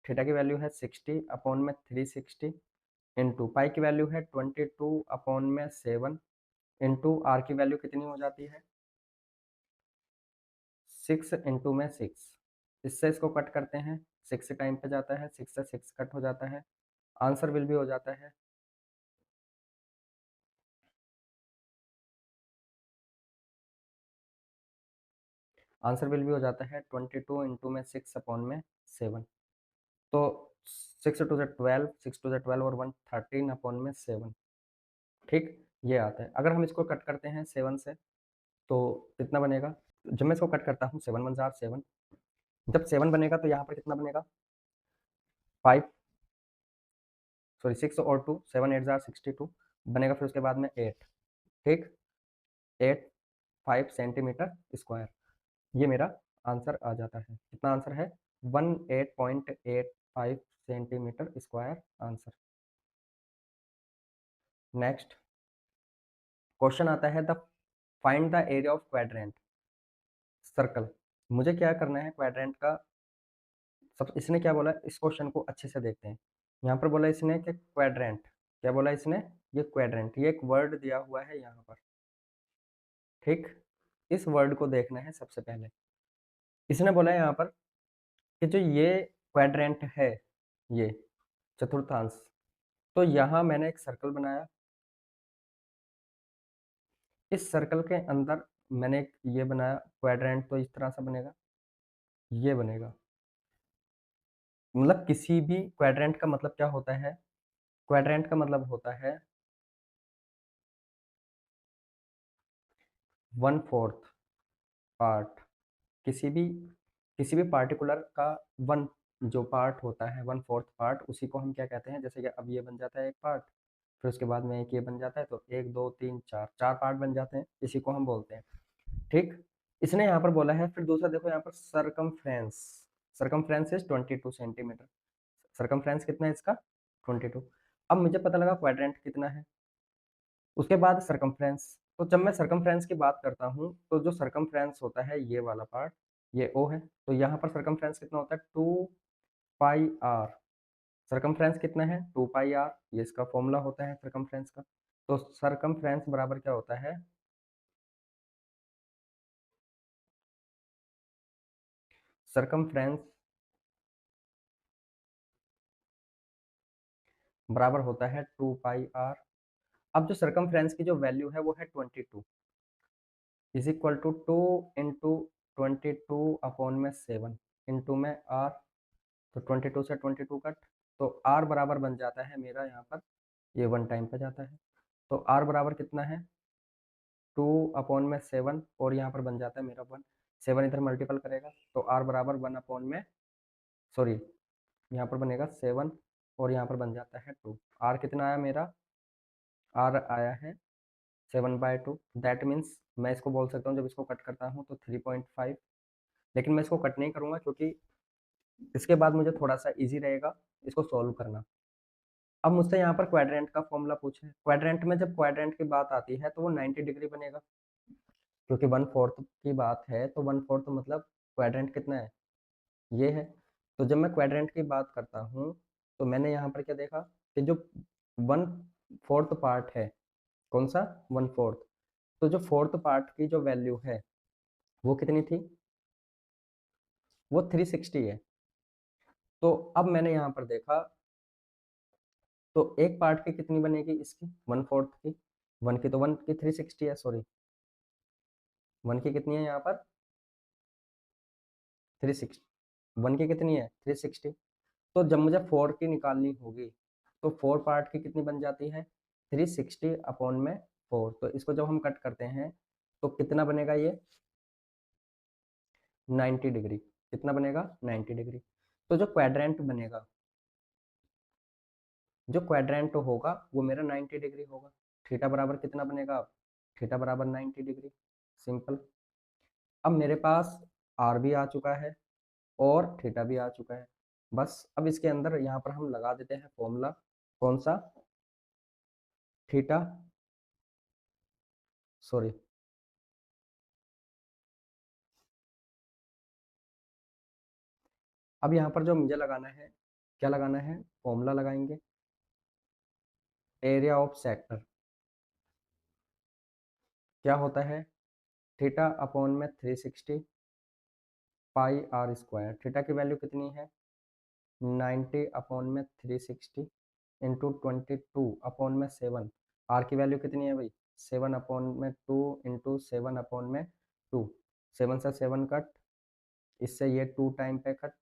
थीटा की वैल्यू है 60 अपॉन में 360 इंटू पाई की वैल्यू है 22 अपॉन में 7 इंटू आर की वैल्यू कितनी हो जाती है 6 इंटू में 6। इससे इसको कट करते हैं, 6 टाइम पे जाता है, 6 से 6 कट हो जाता है, आंसर विल भी हो जाता है आंसर विल भी हो जाता है 22 इंटू में 6 अपॉन में 7। तो 6 टू द 12, 6 टू द 12 और 1 13 अपॉन में 7। ठीक, ये आता है। अगर हम इसको कट करते हैं 7 से तो कितना बनेगा, जब मैं इसको कट करता हूँ 7 1 जार 7, जब 7 बनेगा तो यहाँ पर कितना बनेगा 5, सॉरी 6 और 2, 7 8 जार 62 बनेगा, फिर उसके बाद में 8। ठीक, 8 5 सेंटीमीटर स्क्वायर, ये मेरा आंसर आ जाता है। कितना आंसर है 18.85 centimetre square answer. Next question आता है, the find the area of quadrant circle. मुझे क्या करना है क्वाड्रेंट का, सब इसने क्या बोला, इस क्वेश्चन को अच्छे से देखते हैं। यहाँ पर बोला इसने कि क्वाड्रेंट, क्या बोला इसने, ये क्वाड्रेंट, ये एक वर्ड दिया हुआ है यहाँ पर। ठीक, इस वर्ड को देखना है सबसे पहले। इसने बोला है यहाँ पर कि जो ये क्वाड्रेंट है, ये चतुर्थांश। तो यहाँ मैंने एक सर्कल बनाया, इस सर्कल के अंदर मैंने एक ये बनाया क्वाड्रेंट, तो इस तरह से बनेगा, ये बनेगा। मतलब किसी भी क्वाड्रेंट का मतलब क्या होता है, क्वाड्रेंट का मतलब होता है 1/4 पार्ट। किसी भी पार्टिकुलर का वन जो पार्ट होता है 1/4 पार्ट, उसी को हम क्या कहते हैं, जैसे कि अब ये बन जाता है एक पार्ट, फिर उसके बाद में एक ये बन जाता है, तो 1 2 3 4 4 पार्ट बन जाते हैं, इसी को हम बोलते हैं। ठीक, इसने यहाँ पर बोला है। फिर दूसरा देखो यहाँ पर circumference, circumference is 22 centimetre. Circumference कितना है इसका, 22। अब मुझे पता लगा क्वाड्रेंट कितना है, उसके बाद सरकमफ्रेंस। तो जब मैं सरकमफ्रेंस की बात करता हूँ, तो जो सरकमफ्रेंस होता है ये वाला पार्ट, ये ओ है, तो यहाँ पर सरकमफ्रेंस कितना होता है, 2 पाई आर। सरकमफ्रेंस कितना है, 2 पाई आर, ये इसका फॉर्मूला होता है सरकमफ्रेंस का। तो सरकमफ्रेंस बराबर क्या होता है, सरकमफ्रेंस बराबर होता है 2 पाई आर। अब जो सरकमफ्रेंस की जो वैल्यू है वो है 22, इज इक्वल टू 2 × 22/7 इंटू में आर। तो 22 से 22 कट, तो आर बराबर बन जाता है मेरा यहाँ पर, ये 1 टाइम पे जाता है, तो आर बराबर कितना है, 2/7, और यहाँ पर बन जाता है मेरा 1। 7 इधर मल्टीपल करेगा तो आर बराबर 1 सॉरी, यहाँ पर बनेगा 7, और यहाँ पर बन जाता है 2। आर कितना आया मेरा, आर आया है 7/2। दैट मीन्स मैं इसको बोल सकता हूँ, जब इसको कट करता हूँ तो 3.5। लेकिन मैं इसको कट नहीं करूँगा, क्योंकि इसके बाद मुझे थोड़ा सा ईजी रहेगा इसको सॉल्व करना। अब मुझसे यहाँ पर क्वाड्रेंट का फॉर्मूला पूछे, क्वाड्रेंट में जब क्वाड्रेंट की बात आती है तो वो 90 डिग्री बनेगा, क्योंकि 1/4 की बात है, तो 1/4 मतलब क्वाड्रेंट कितना है, ये है। तो जब मैं क्वाड्रेंट की बात करता हूँ, तो मैंने यहाँ पर क्या देखा कि जो 1/4 पार्ट है, कौन सा 1/4, तो जो 4th पार्ट की जो वैल्यू है वो कितनी थी, वो 360 है। तो अब मैंने यहाँ पर देखा, तो एक पार्ट की कितनी बनेगी इसकी, 1/4 की, वन की, तो 1 की 360 है, सॉरी 1 की कितनी है यहाँ पर, 360। 1 की कितनी है, 360। तो जब मुझे 4 की निकालनी होगी, तो 4 पार्ट की कितनी बन जाती है, 360/4। तो इसको जब हम कट करते हैं तो कितना बनेगा ये, 90 डिग्री। कितना बनेगा, 90 डिग्री। तो जो क्वाड्रेंट बनेगा, जो क्वाड्रेंट होगा वो मेरा 90 डिग्री होगा। थीटा बराबर कितना बनेगा, थीटा बराबर 90 डिग्री। सिंपल। अब मेरे पास आर भी आ चुका है और थीटा भी आ चुका है। बस अब इसके अंदर यहाँ पर हम लगा देते हैं फॉर्मूला, कौन सा, थीटा, सॉरी, अब यहाँ पर जो मुझे लगाना है, क्या लगाना है, फॉर्मूला लगाएंगे, एरिया ऑफ सेक्टर। क्या होता है, थीटा/360 पाई आर स्क्वायर। थीटा की वैल्यू कितनी है, 90/360 इंटू 22/7। आर की वैल्यू कितनी है भाई, 7/2 इंटू 7/2। 7 से 7 कट, इससे ये 2 टाइम पे कट,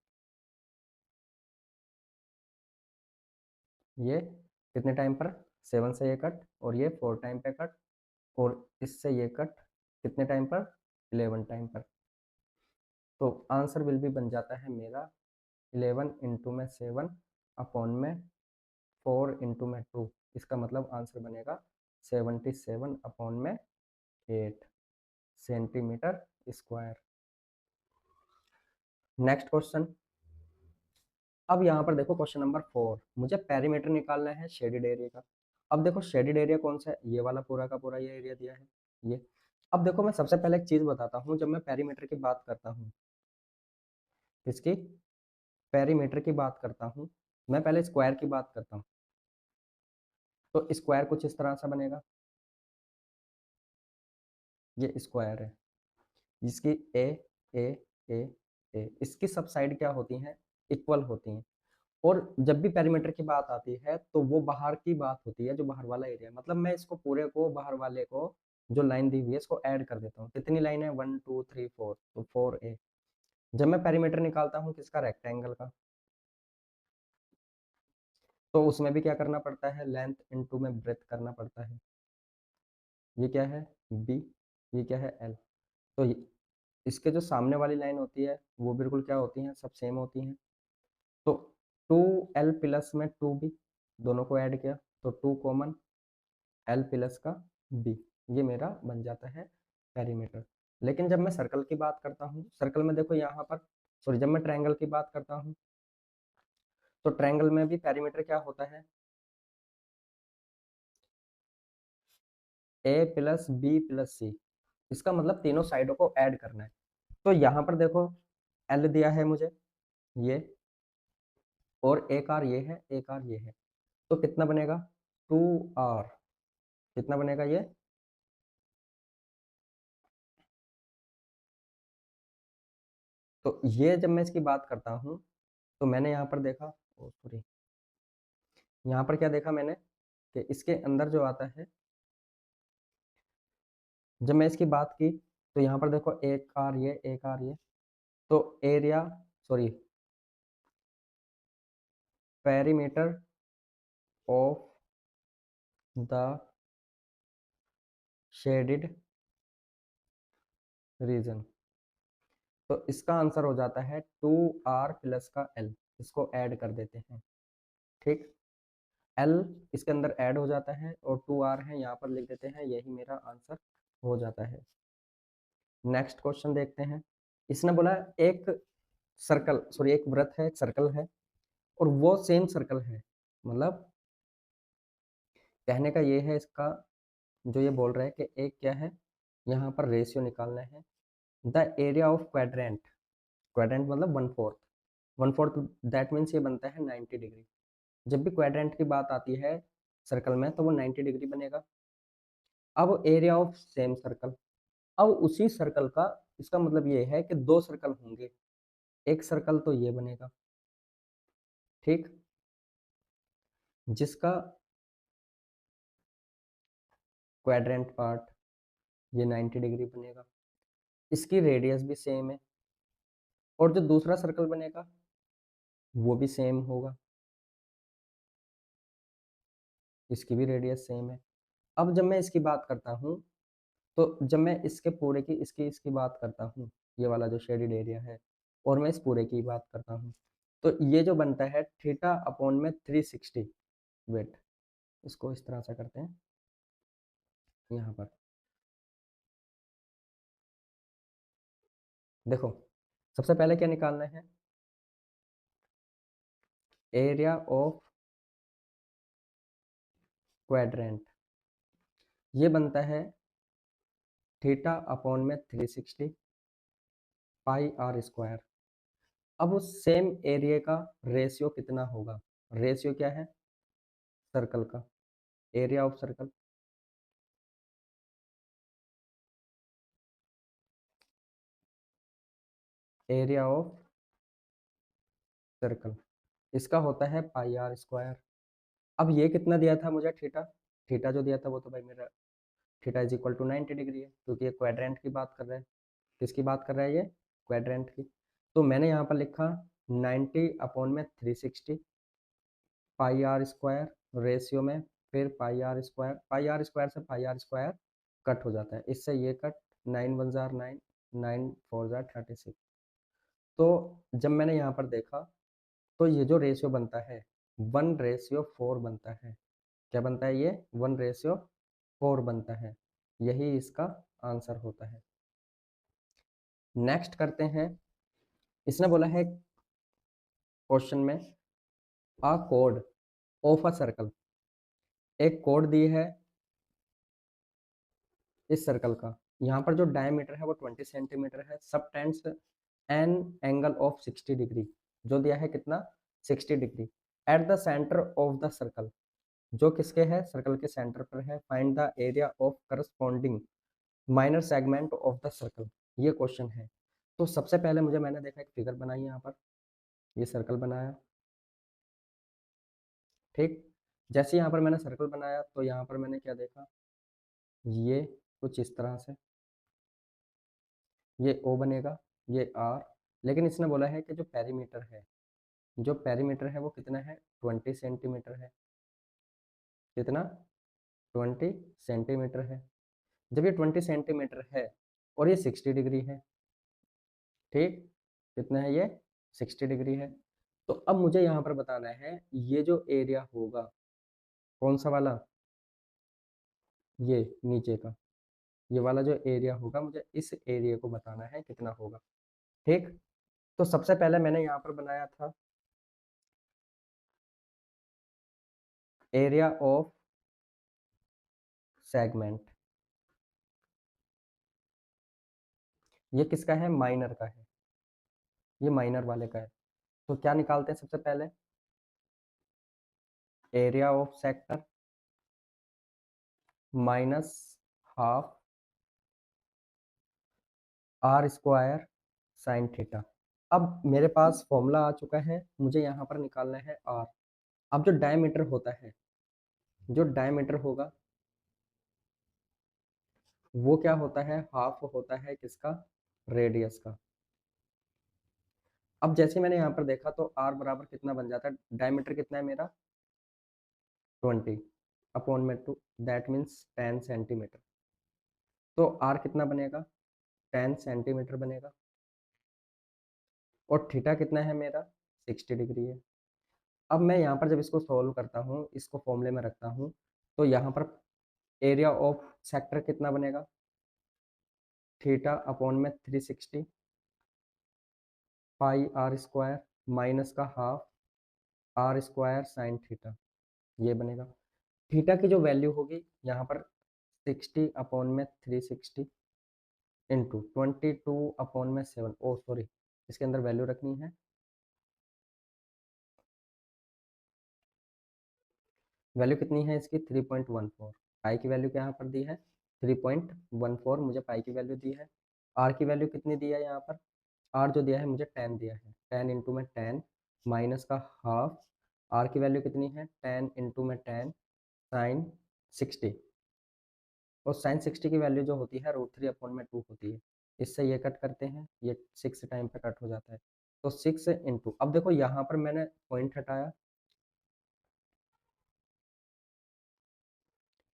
ये कितने टाइम पर, 7 से ये कट, और ये 4 टाइम पे कट, और इससे ये कट कितने टाइम पर, 11 टाइम पर। तो आंसर विल भी बन जाता है मेरा 11 इंटू में 7/4 इंटू में 2। इसका मतलब आंसर बनेगा 77/8 सेंटीमीटर स्क्वायर। Next question. अब यहाँ पर देखो क्वेश्चन नंबर 4, मुझे पेरीमीटर निकालना है शेडेड एरिया का। अब देखो शेडेड एरिया कौन सा है, ये वाला पूरा का पूरा ये एरिया दिया है, ये। अब देखो मैं सबसे पहले एक चीज बताता हूँ, जब मैं पेरीमीटर की बात करता हूँ, इसकी पेरीमीटर की बात करता हूँ, मैं पहले स्क्वायर की बात करता हूँ। तो स्क्वायर कुछ इस तरह से बनेगा, ये स्क्वायर है, जिसकी ए ए ए ए, इसकी सब साइड क्या होती हैं, इक्वल होती हैं। और जब भी पेरीमीटर की बात आती है तो वो बाहर की बात होती है, जो बाहर वाला एरिया है। मतलब मैं इसको पूरे को, बाहर वाले को, जो लाइन दी हुई है इसको ऐड कर देता हूँ। कितनी लाइन है? 1 2 3 4, तो 4a। जब मैं पेरीमीटर निकालता हूँ किसका? रेक्टेंगल का, तो उसमें भी क्या करना पड़ता है? लेंथ इनटू में ब्रेथ करना पड़ता है। ये क्या है? b, ये क्या है? l। तो इसके जो सामने वाली लाइन होती है वो बिल्कुल क्या होती हैं? सब सेम होती हैं। तो 2l प्लस में 2b, दोनों को ऐड किया तो 2 कॉमन, l प्लस का b, ये मेरा बन जाता है पेरीमीटर। लेकिन जब मैं सर्कल की बात करता हूँ, सर्कल में देखो यहाँ पर, सॉरी, जब मैं ट्रायंगल की बात करता हूँ तो ट्रायंगल में भी पेरीमीटर क्या होता है? a प्लस बी प्लस सी। इसका मतलब तीनों साइडों को ऐड करना है। तो यहाँ पर देखो l दिया है मुझे, ये, और एक आर ये है, एक आर ये है, तो कितना बनेगा? 2r। कितना बनेगा ये? तो ये जब मैं इसकी बात करता हूँ तो मैंने यहाँ पर देखा, ओ सॉरी, यहाँ पर क्या देखा मैंने कि इसके अंदर जो आता है, जब मैं इसकी बात की तो यहाँ पर देखो एक आर ये, एक आर ये, तो area, sorry, perimeter of the shaded region, तो इसका आंसर हो जाता है 2r प्लस का l। इसको ऐड कर देते हैं, ठीक। l इसके अंदर ऐड हो जाता है और 2r है, यहाँ पर लिख देते हैं, यही मेरा आंसर हो जाता है। नेक्स्ट क्वेश्चन देखते हैं। इसने बोला एक सर्कल, सॉरी, एक वृत्त है, एक सर्कल है, और वो सेम सर्कल है। मतलब कहने का ये है इसका, जो ये बोल रहा है कि एक क्या है, यहाँ पर रेशियो निकालना है। The area of quadrant, quadrant मतलब 1/4, 1/4, दैट मीन्स ये बनता है 90 डिग्री। जब भी क्वाड्रेंट की बात आती है सर्कल में तो वो 90 डिग्री बनेगा। अब एरिया ऑफ सेम सर्कल, अब उसी सर्कल का, इसका मतलब ये है कि दो सर्कल होंगे, एक सर्कल तो ये बनेगा, ठीक, जिसका क्वाड्रेंट पार्ट ये 90 डिग्री बनेगा, इसकी रेडियस भी सेम है, और जो दूसरा सर्कल बनेगा वो भी सेम होगा, इसकी भी रेडियस सेम है। अब जब मैं इसकी बात करता हूँ, तो जब मैं इसके पूरे की, इसकी बात करता हूँ, ये वाला जो शेडेड एरिया है, और मैं इस पूरे की बात करता हूँ, तो ये जो बनता है थीटा अपॉन में 360। वेट, इसको इस तरह से करते हैं यहाँ पर, देखो सबसे पहले क्या निकालना है? एरिया ऑफ क्वाड्रेंट, ये बनता है थीटा अपॉन में 360 पाई आर स्क्वायर। अब उस सेम एरिया का रेशियो कितना होगा? रेशियो क्या है? सर्कल का, area of circle, area of circle, इसका होता है पाई आर स्क्वायर। अब ये कितना दिया था मुझे? थीटा, थीटा जो दिया था वो तो भाई मेरा theta is equal to 90 degree है, क्योंकि ये क्वाड्रेंट की बात कर रहा है। किसकी बात कर रहा है ये? क्वाड्रेंट की। तो मैंने यहाँ पर लिखा 90 अपॉन में 360 पाई आर स्क्वायर रेशियो में, फिर pi r square, pi r square से पाई आर स्क्वायर कट हो जाता है, इससे ये कट, 9 1 जार 9, 9 4 जार 36। तो जब मैंने यहाँ पर देखा तो ये जो रेशियो बनता है 1:4 बनता है। क्या बनता है ये? 1:4 बनता है। यही इसका आंसर होता है। नेक्स्ट करते हैं। इसने बोला है क्वेश्चन में, a code of a circle, एक कोड दी है इस सर्कल का, यहाँ पर जो डायमीटर है वो 20 सेंटीमीटर है, subtends an angle of 60 degree, जो दिया है कितना? 60 degree, at the centre of the circle, जो किसके है? सर्कल के सेंटर पर है। Find the area of corresponding minor segment of the circle, ये क्वेश्चन है। तो सबसे पहले मैंने देखा एक फिगर बनाई यहाँ पर, ये सर्कल बनाया, ठीक। जैसे यहाँ पर मैंने सर्कल बनाया तो यहाँ पर मैंने क्या देखा, ये कुछ इस तरह से, ये ओ बनेगा, ये आर। लेकिन इसने बोला है कि जो पेरीमीटर है, जो पेरीमीटर है वो कितना है, 20 सेंटीमीटर है। कितना, 20 सेंटीमीटर है। जब ये 20 सेंटीमीटर है और ये 60 डिग्री है, ठीक, कितना है ये, 60 डिग्री है। तो अब मुझे यहाँ पर बताना है ये जो एरिया होगा, कौन सा वाला, ये नीचे का, ये वाला जो एरिया होगा, मुझे इस एरिया को बताना है कितना होगा। ठीक। तो सबसे पहले मैंने यहाँ पर बनाया था एरिया ऑफ सेगमेंट। ये किसका है, माइनर का है, ये माइनर वाले का है। तो क्या निकालते हैं सबसे पहले, area of sector minus half r square sine theta. अब मेरे पास फॉर्मूला आ चुका है, मुझे यहाँ पर निकालना है आर। अब जो डायमीटर होता है, जो डायमीटर होगा वो क्या होता है, हाफ होता है किसका, रेडियस का। अब जैसे मैंने यहाँ पर देखा तो आर बराबर कितना बन जाता है, डायमीटर कितना है मेरा, 20 अपॉन में 2, दैट मीन्स 10 सेंटीमीटर। तो आर कितना बनेगा, 10 सेंटीमीटर बनेगा। और थीटा कितना है मेरा, 60 डिग्री है। अब मैं यहाँ पर जब इसको सॉल्व करता हूँ, इसको फॉर्मूले में रखता हूँ, तो यहाँ पर एरिया ऑफ सेक्टर कितना बनेगा, थीटा अपॉन में 360 पाई आर स्क्वायर माइनस का half r square sine theta, ये बनेगा। थीटा की जो वैल्यू होगी यहाँ पर 60 अपॉन में 360 इंटू 22/7, ओ सॉरी, इसके अंदर वैल्यू रखनी है। वैल्यू कितनी है इसकी, 3.14। पाई की वैल्यू क्या यहाँ पर दी है, 3.14, मुझे पाई की वैल्यू दी है। आर की वैल्यू कितनी दी है यहाँ पर, आर जो दिया है मुझे 10 दिया है, 10 इंटू में 10 माइनस का हाफ, आर की वैल्यू कितनी है, 10 इंटू में 10 साइन 60। और साइन 60 की वैल्यू जो होती है √3/2 होती है। इससे ये कट करते हैं, ये 6 टाइम पे कट हो जाता है। तो 6 इंटू, अब देखो यहाँ पर मैंने पॉइंट हटाया,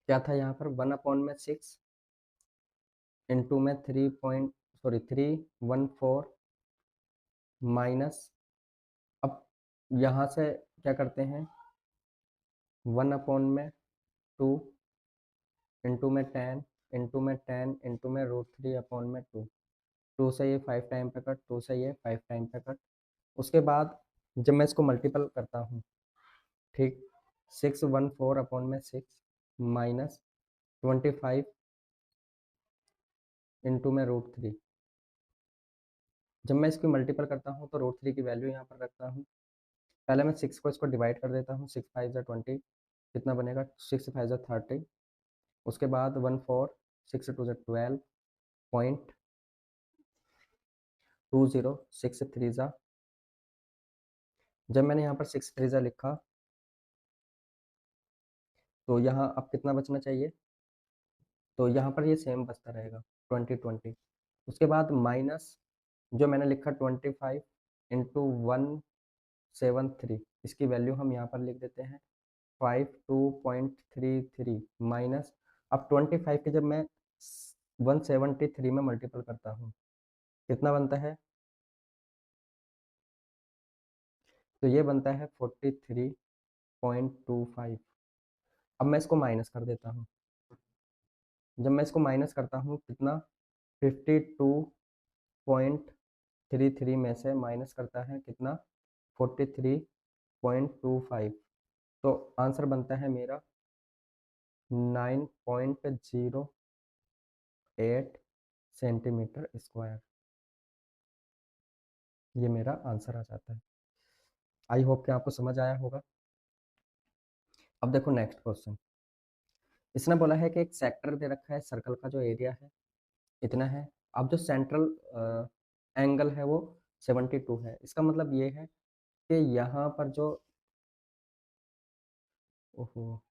क्या था यहाँ पर, 1/6 इंटू में 314 माइनस, अब यहाँ से क्या करते हैं, 1/2 इंटू में 10 इंटू में 10 इंटू में √3/2। 2 से ये 5 टाइम पे कट, 2 से ये 5 टाइम पे कट। उसके बाद जब मैं इसको मल्टीपल करता हूँ, ठीक, 614/6 माइनस 25 इंटू में √3। जब मैं इसकी मल्टीपल करता हूँ तो √3 की वैल्यू यहाँ पर रखता हूँ। पहले मैं 6 को इसको डिवाइड कर देता हूँ, 6 5 जा 20, कितना बनेगा, 6 5 जा 30। उसके बाद 14, 6 2 जा 12.20, 6 3 जा, जब मैंने यहाँ पर 6 3 जा लिखा तो यहाँ अब कितना बचना चाहिए, तो यहाँ पर ये सेम बचता रहेगा, 20 20। उसके बाद माइनस जो मैंने लिखा 25 इंटू 173, इसकी वैल्यू हम यहाँ पर लिख देते हैं 52.33 माइनस, अब 25 के जब मैं 173 में मल्टीपल करता हूँ कितना बनता है, तो ये बनता है 43.25। अब मैं इसको माइनस कर देता हूँ, जब मैं इसको माइनस करता हूँ कितना, 52.33 में से माइनस करता है कितना, 43.25। तो आंसर बनता है मेरा 9.08 सेंटीमीटर स्क्वायर। ये मेरा आंसर आ जाता है। आई होप कि आपको समझ आया होगा। अब देखो नेक्स्ट क्वेश्चन, इसने बोला है कि एक सेक्टर दे रखा है, सर्कल का जो एरिया है इतना है। अब जो सेंट्रल एंगल है वो 72 है। इसका मतलब ये है कि यहाँ पर जो ओहो,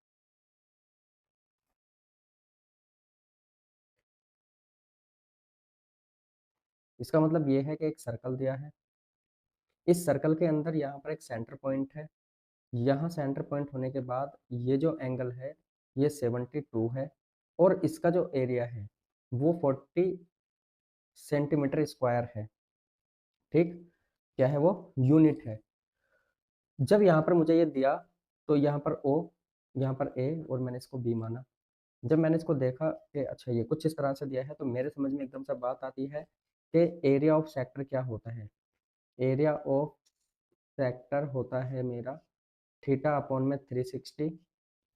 इसका मतलब ये है कि एक सर्कल दिया है, इस सर्कल के अंदर यहाँ पर एक सेंटर पॉइंट है, यहाँ सेंटर पॉइंट होने के बाद ये जो एंगल है ये 72 है, और इसका जो एरिया है वो 40 सेंटीमीटर स्क्वायर है। ठीक, क्या है वो, यूनिट है। जब यहाँ पर मुझे ये दिया तो यहाँ पर ओ, यहाँ पर ए, और मैंने इसको बी माना। जब मैंने इसको देखा कि अच्छा ये कुछ इस तरह से दिया है, तो मेरे समझ में एकदम से बात आती है कि एरिया ऑफ सेक्टर क्या होता है। एरिया ऑफ सेक्टर होता है मेरा थीटा अपॉन में 360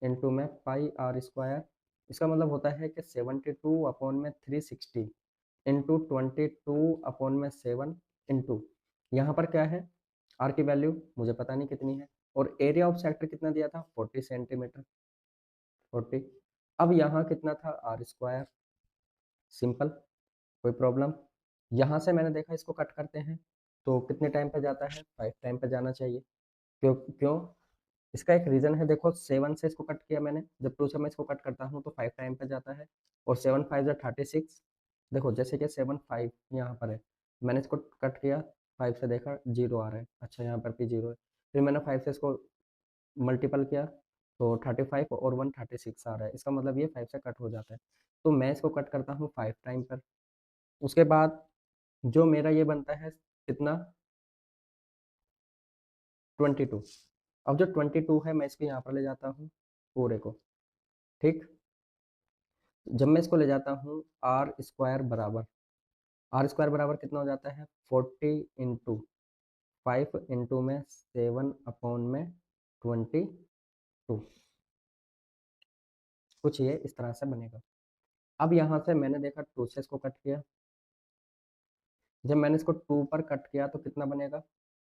इंटू में पाई आर स्क्वायर। इसका मतलब होता है कि 72 अपॉन में 360 इंटू 22 अपॉन में 7 इंटू, यहाँ पर क्या है, आर की वैल्यू मुझे पता नहीं कितनी है, और एरिया ऑफ सेक्टर कितना दिया था, 40 सेंटीमीटर, 40। अब यहाँ कितना था, आर स्क्वायर, सिंपल, कोई प्रॉब्लम। यहाँ से मैंने देखा इसको कट करते हैं तो कितने टाइम पे जाता है, 5 टाइम पे जाना चाहिए। क्यों क्यों, इसका एक रीज़न है, देखो 7 से इसको कट किया मैंने, जब 2 से मैं इसको कट करता हूँ तो 5 टाइम पे जाता है, और 7 5 जा 36। देखो जैसे कि 7 5 यहाँ पर है, मैंने इसको कट किया, 5 से देखा 0 आ रहा है, अच्छा यहाँ पर भी 0 है, फिर मैंने 5 से इसको मल्टीपल किया तो 35 और 1 36 आ रहा है, इसका मतलब ये 5 से कट हो जाता है। तो मैं इसको कट करता हूँ 5 टाइम पर। उसके बाद जो मेरा ये बनता है कितना, 22। अब जो 22 है मैं इसको यहाँ पर ले जाता हूँ पूरे को। ठीक, जब मैं इसको ले जाता हूँ आर स्क्वायर बराबर, आर स्क्वायर बराबर कितना हो जाता है, 40 इंटू 5 इंटू में 7 अपॉन में 22, कुछ ये इस तरह से बनेगा। अब यहाँ से मैंने देखा 2 से इसको कट किया, जब मैंने इसको 2 पर कट किया तो कितना बनेगा,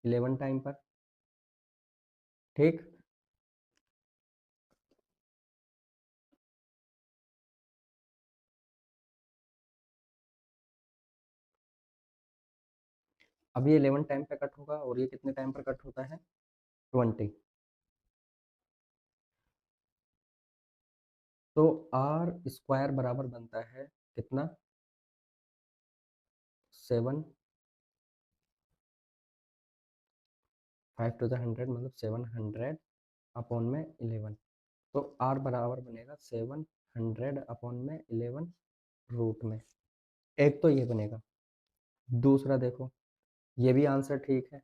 11 टाइम पर। ठीक, अब ये 11 टाइम पे कट होगा, और ये कितने टाइम पर कट होता है, 20। तो आर स्क्वायर बराबर बनता है कितना, 7, 5 टू द 100 मतलब 700 अपॉन में 11। तो आर बराबर बनेगा 700 अपॉन में 11 रूट में। एक तो ये बनेगा, दूसरा देखो ये भी आंसर ठीक है।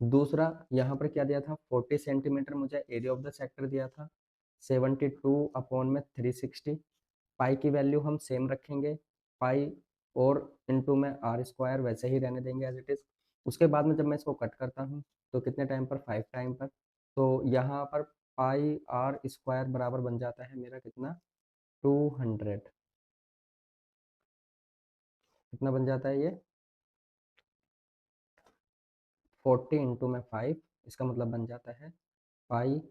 दूसरा यहाँ पर क्या दिया था, 40 सेंटीमीटर मुझे एरिया ऑफ द सेक्टर दिया था, 72 अपॉन में 360। पाई की वैल्यू हम सेम रखेंगे, पाई और इनटू में आर स्क्वायर वैसे ही रहने देंगे एज इट इज। उसके बाद में जब मैं इसको कट करता हूँ तो कितने टाइम पर, 5 टाइम पर। तो यहाँ पर पाई आर स्क्वायर बराबर बन जाता है मेरा कितना, 200। कितना बन जाता है ये, 40 इंटू में 5, इसका मतलब बन जाता है पाई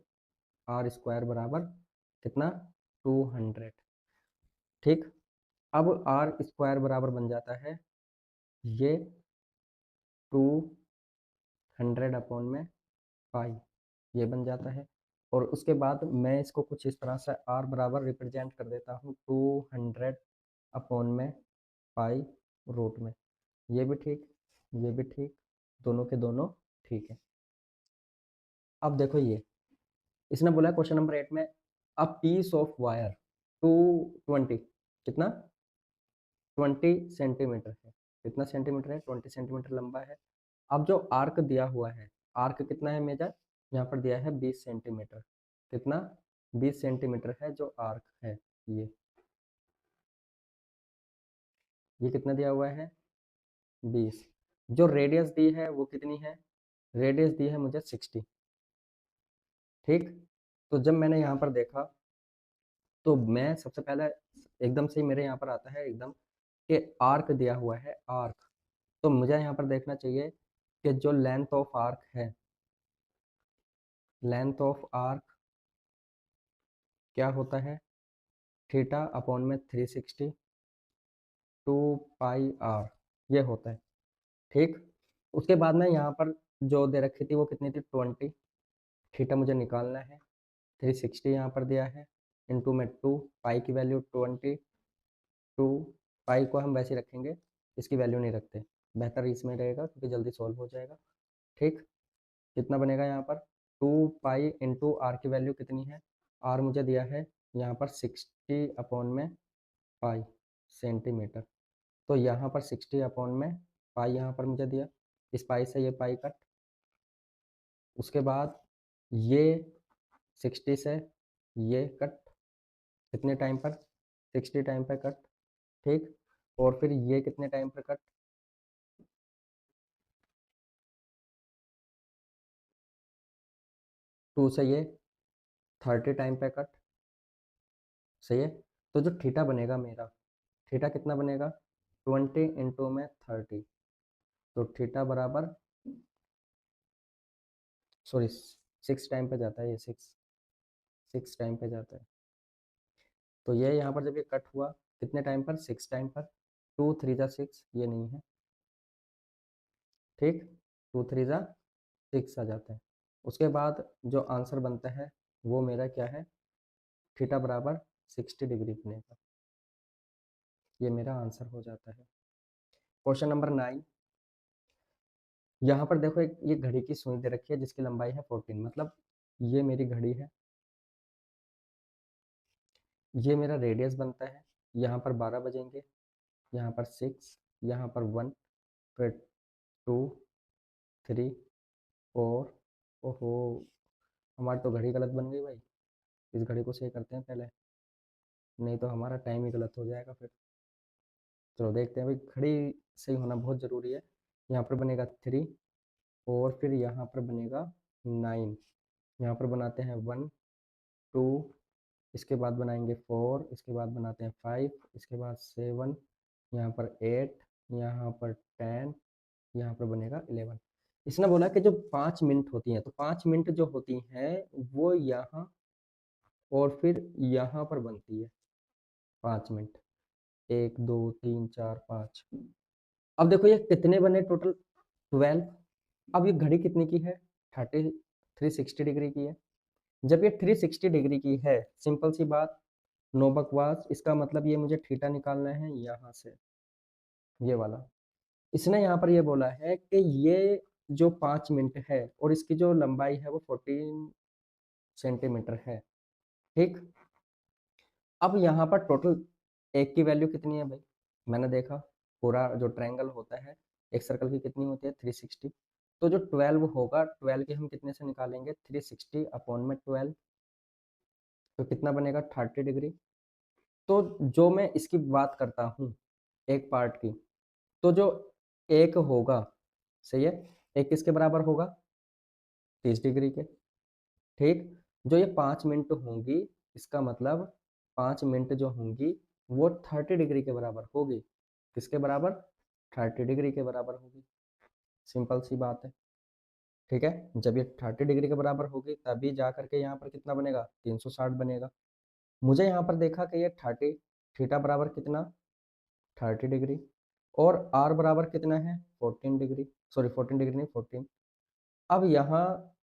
आर स्क्वायर बराबर कितना, 200। ठीक, अब आर स्क्वायर बराबर बन जाता है ये 200 अपॉन में पाई, ये बन जाता है। और उसके बाद मैं इसको कुछ इस तरह से आर बराबर रिप्रेजेंट कर देता हूँ 200 अपॉन में पाई रूट में। ये भी ठीक, ये भी ठीक, दोनों के दोनों ठीक है। अब देखो ये, इसने बोला क्वेश्चन नंबर 8 में अ पीस ऑफ वायर 220, कितना, 20 सेंटीमीटर है। कितना सेंटीमीटर है, 20 सेंटीमीटर लंबा है। अब जो आर्क दिया हुआ है, आर्क कितना है मेजर, यहाँ पर दिया है 20 सेंटीमीटर। कितना, 20 सेंटीमीटर है जो आर्क है। ये कितना दिया हुआ है, 20। जो रेडियस दी है वो कितनी है, रेडियस दी है मुझे 60। ठीक, तो जब मैंने यहाँ पर देखा तो मैं सबसे पहले एकदम से ही मेरे यहाँ पर आता है एकदम कि आर्क दिया हुआ है, आर्क। तो मुझे यहाँ पर देखना चाहिए कि जो लेंथ ऑफ आर्क है, लेंथ ऑफ आर्क क्या होता है, थीटा अपॉन में 360 टू पाई आर, ये होता है। ठीक, उसके बाद में यहाँ पर जो दे रखी थी वो कितनी थी, 20। थीटा मुझे निकालना है, 360 यहाँ पर दिया है, इंटू में 2, पाई की वैल्यू 22, पाई को हम वैसे ही रखेंगे, इसकी वैल्यू नहीं रखते, बेहतर इसमें रहेगा क्योंकि जल्दी सॉल्व हो जाएगा। ठीक, कितना बनेगा यहाँ पर 2 पाई इंटू आर की वैल्यू कितनी है, आर मुझे दिया है यहाँ पर 60/पाई सेंटीमीटर। तो यहाँ पर 60/पाई यहाँ पर मुझे दिया, इस पाई से ये पाई कट, उसके बाद ये 60 से ये कट, कितने टाइम पर 60 टाइम पर कट। ठीक, और फिर ये कितने टाइम पर कट, 2 से ये 30 टाइम पे कट। सही है, तो जो थीटा बनेगा मेरा, थीटा कितना बनेगा 20 इंटू में 30, तो थीटा बराबर, सॉरी 6 टाइम पे जाता है, ये 6 टाइम पे जाता है। तो ये यहाँ पर जब ये कट हुआ कितने टाइम पर 6 टाइम पर, 2 3 जा 6, ये नहीं है। ठीक, 2 3 जा 6 आ जाता है। उसके बाद जो आंसर बनता है वो मेरा क्या है, थीटा बराबर 60 डिग्री बनेगा, ये मेरा आंसर हो जाता है। क्वेश्चन नंबर 9, यहाँ पर देखो एक ये घड़ी की सुई दे रखी है जिसकी लंबाई है 14, मतलब ये मेरी घड़ी है, ये मेरा रेडियस बनता है, यहाँ पर 12 बजेंगे, यहाँ पर 6, यहाँ पर 1, फिर 2 3 4, ओहो हमारी तो घड़ी गलत बन गई भाई, इस घड़ी को सही करते हैं पहले, नहीं तो हमारा टाइम ही गलत हो जाएगा फिर। चलो देखते हैं भाई, घड़ी सही होना बहुत ज़रूरी है। यहाँ पर बनेगा 3, और फिर यहाँ पर बनेगा 9, यहाँ पर बनाते हैं 1 2, इसके बाद बनाएंगे 4, इसके बाद बनाते हैं 5, इसके बाद 7, यहाँ पर 8, यहाँ पर 10, यहाँ पर बनेगा 11। इसने बोला कि जो 5 मिनट होती हैं, तो 5 मिनट जो होती हैं वो यहाँ और फिर यहाँ पर बनती है 5 मिनट, 1 2 3 4 5। अब देखो ये कितने बने टोटल, 12। अब ये घड़ी कितने की है, 360 डिग्री की है। जब ये 360 डिग्री की है, सिंपल सी बात, नो बकवास, इसका मतलब ये मुझे थीटा निकालना है यहाँ से, ये वाला। इसने यहाँ पर ये बोला है कि ये जो 5 मिनट है और इसकी जो लंबाई है वो 14 सेंटीमीटर है। ठीक, अब यहाँ पर टोटल एक की वैल्यू कितनी है भाई, मैंने देखा पूरा जो ट्रायंगल होता है एक सर्कल की कितनी होती है 360, तो जो 12 होगा, 12 की हम कितने से निकालेंगे 360/12, तो कितना बनेगा 30 डिग्री। तो जो मैं इसकी बात करता हूँ एक पार्ट की, तो जो एक होगा, सही है, एक किसके बराबर होगा 30 डिग्री के। ठीक, जो ये 5 मिनट होंगी, इसका मतलब 5 मिनट जो होंगी वो 30 डिग्री के बराबर होगी, किसके बराबर 30 डिग्री के बराबर होगी, सिंपल सी बात है। ठीक है, जब ये 30 डिग्री के बराबर होगी तभी जा करके यहाँ पर कितना बनेगा 360 बनेगा। मुझे यहाँ पर देखा कि ये 30, थीटा बराबर कितना 30 डिग्री, और आर बराबर कितना है 14 डिग्री, सॉरी 14 डिग्री नहीं 14। अब यहाँ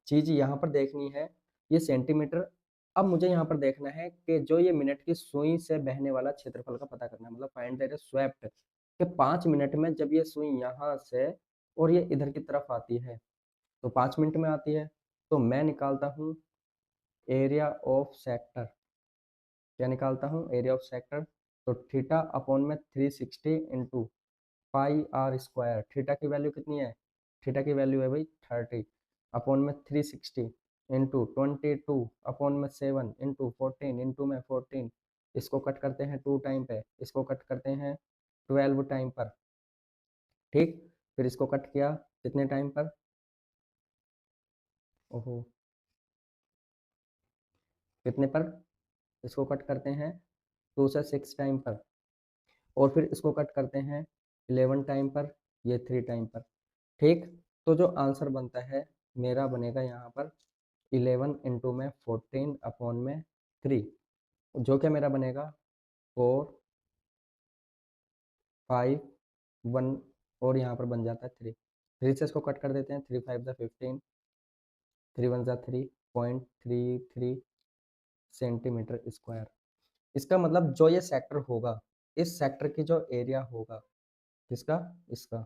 चीज़ यहाँ पर देखनी है, ये सेंटीमीटर। अब मुझे यहाँ पर देखना है कि जो ये मिनट की सुई से बहने वाला क्षेत्रफल का पता करना है, मतलब फाइंड द स्वेप्ट, कि 5 मिनट में जब ये सुई यहाँ से और ये इधर की तरफ आती है, तो 5 मिनट में आती है, तो मैं निकालता हूँ एरिया ऑफ सेक्टर। क्या निकालता हूँ एरिया ऑफ सेक्टर, तो थीटा अपॉन में 360 into pi r square, theta की वैल्यू कितनी है, थीटा की वैल्यू है भाई 30, अपॉन में 360 इंटू 22 अपॉन में 7 इंटू 14 इंटू में 14, इसको कट करते हैं 2 टाइम पे, इसको कट करते हैं 12 टाइम पर। ठीक, फिर इसको कट किया कितने टाइम पर, ओहो कितने पर, इसको कट करते हैं 2 से 6 टाइम पर, और फिर इसको कट करते हैं 11 टाइम पर, ये 3 टाइम पर। ठीक, तो जो आंसर बनता है मेरा बनेगा यहाँ पर 11 इंटू में 14 अपॉन में 3, जो क्या मेरा बनेगा 4 5 1, और यहाँ पर बन जाता है 3, 3 से इसको कट कर देते हैं, 3 5 ज़ा 15, 3 1 ज़ा 3, 0.33 सेंटीमीटर स्क्वायर। इसका मतलब जो ये सेक्टर होगा, इस सेक्टर की जो एरिया होगा, किसका, इसका,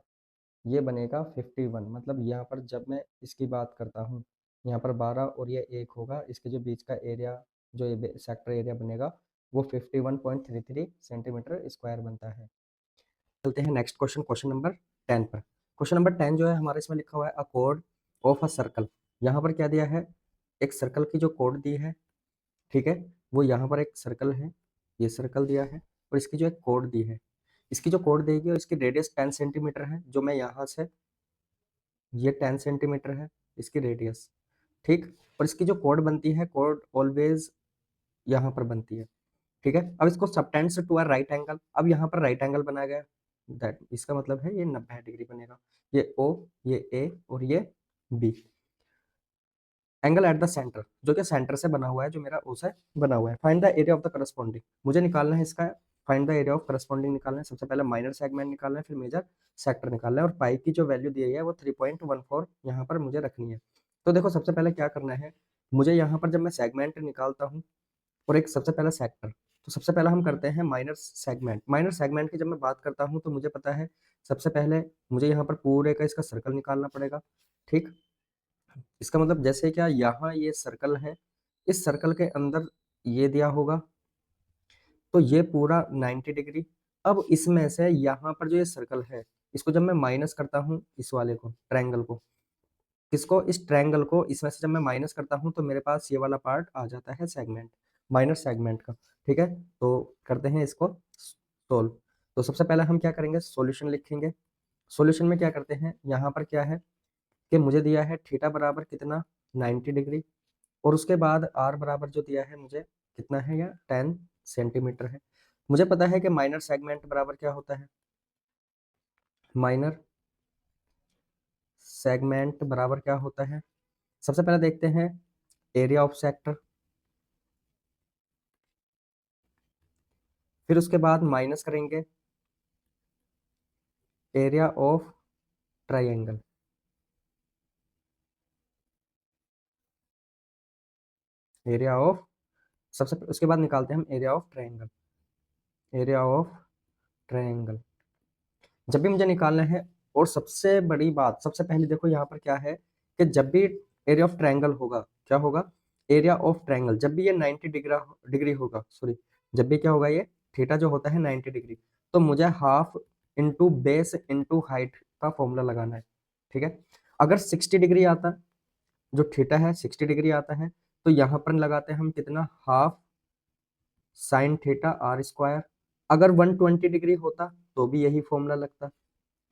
ये बनेगा 51। मतलब यहाँ पर जब मैं इसकी बात करता हूँ, यहाँ पर 12 और ये 1 होगा, इसके जो बीच का एरिया, जो ये सेक्टर एरिया बनेगा, वो 51.33 सेंटीमीटर स्क्वायर बनता है। चलते हैं नेक्स्ट क्वेश्चन, क्वेश्चन नंबर 10 पर। क्वेश्चन नंबर 10 जो है हमारे इसमें लिखा हुआ है a code of a circle. यहाँ पर क्या दिया है, एक सर्कल की जो कोड दी है, ठीक है, वो यहाँ पर एक सर्कल है, ये सर्कल दिया है, और इसकी जो एक कोड दी है, इसकी जो कोड देगी और इसकी रेडियस 10 सेंटीमीटर है, जो मैं यहाँ से, ये 10 सेंटीमीटर है इसकी रेडियस, ठीक। और इसकी जो कोड बनती है, कोड ऑलवेज यहाँ पर बनती है, ठीक है। अब इसको subtends to a right angle, अब यहाँ पर राइट एंगल बनाया गया, दैट इसका मतलब है ये 90 डिग्री बनेगा, ये ओ, ये ए और ये B. Angle at the centre, जो कि सेंटर से बना हुआ है, जो मेरा ओ से बना हुआ है। Find the area of the corresponding, मुझे निकालना है इसका, find the area of corresponding निकालना है। सबसे पहले माइनर सेगमेंट निकालना है, फिर मेजर सेक्टर निकालना है, और पाई की जो वैल्यू दी है वो 3.14 यहाँ पर मुझे रखनी है। तो देखो सबसे पहले क्या करना है, मुझे यहाँ पर जब मैं सेगमेंट निकालता हूँ और एक सबसे पहला सेक्टर, तो सबसे पहला हम करते हैं माइनर सेगमेंट। माइनर सेगमेंट की जब मैं बात करता हूँ तो मुझे पता है सबसे पहले मुझे यहाँ पर पूरे का इसका सर्कल निकालना पड़ेगा, ठीक। इसका मतलब जैसे क्या यहाँ ये सर्कल है, इस सर्कल के अंदर ये दिया होगा, तो ये पूरा 90 डिग्री। अब इसमें से यहाँ पर जो ये सर्कल है, इसको जब मैं माइनस करता हूँ, इस वाले को, ट्रायंगल को, किसको, इस ट्रायंगल को, इसमें से जब मैं माइनस करता हूँ तो मेरे पास ये वाला पार्ट आ जाता है सेगमेंट, माइनर सेगमेंट का, ठीक है। तो करते हैं इसको सोल्व। तो सबसे पहले हम क्या करेंगे, सॉल्यूशन लिखेंगे। सॉल्यूशन में क्या करते हैं, यहाँ पर क्या है कि मुझे दिया है थीटा बराबर कितना, 90 डिग्री, और उसके बाद आर बराबर जो दिया है मुझे कितना है, या 10 सेंटीमीटर है। मुझे पता है कि माइनर सेगमेंट बराबर क्या होता है, माइनर सेगमेंट बराबर क्या होता है। सबसे पहले देखते हैं एरिया ऑफ सेक्टर, फिर उसके बाद माइनस करेंगे area of triangle, area of, सबसे उसके बाद निकालते हैं हम area of triangle, area of triangle जब भी मुझे निकालना है। और सबसे बड़ी बात, सबसे पहले देखो यहाँ पर क्या है कि जब भी एरिया ऑफ ट्रायंगल होगा, क्या होगा, एरिया ऑफ ट्रायंगल, जब भी ये 90 डिग्री होगा, सॉरी, जब भी क्या होगा, ये थीटा जो होता है 90 डिग्री, तो मुझे half into base into height का फॉर्मूला लगाना है, ठीक है। अगर 60 डिग्री आता, जो थीटा है 60 डिग्री आता है, तो यहाँ पर लगाते हैं हम कितना, half sine theta r square. अगर 120 डिग्री होता तो भी यही फॉर्मूला लगता,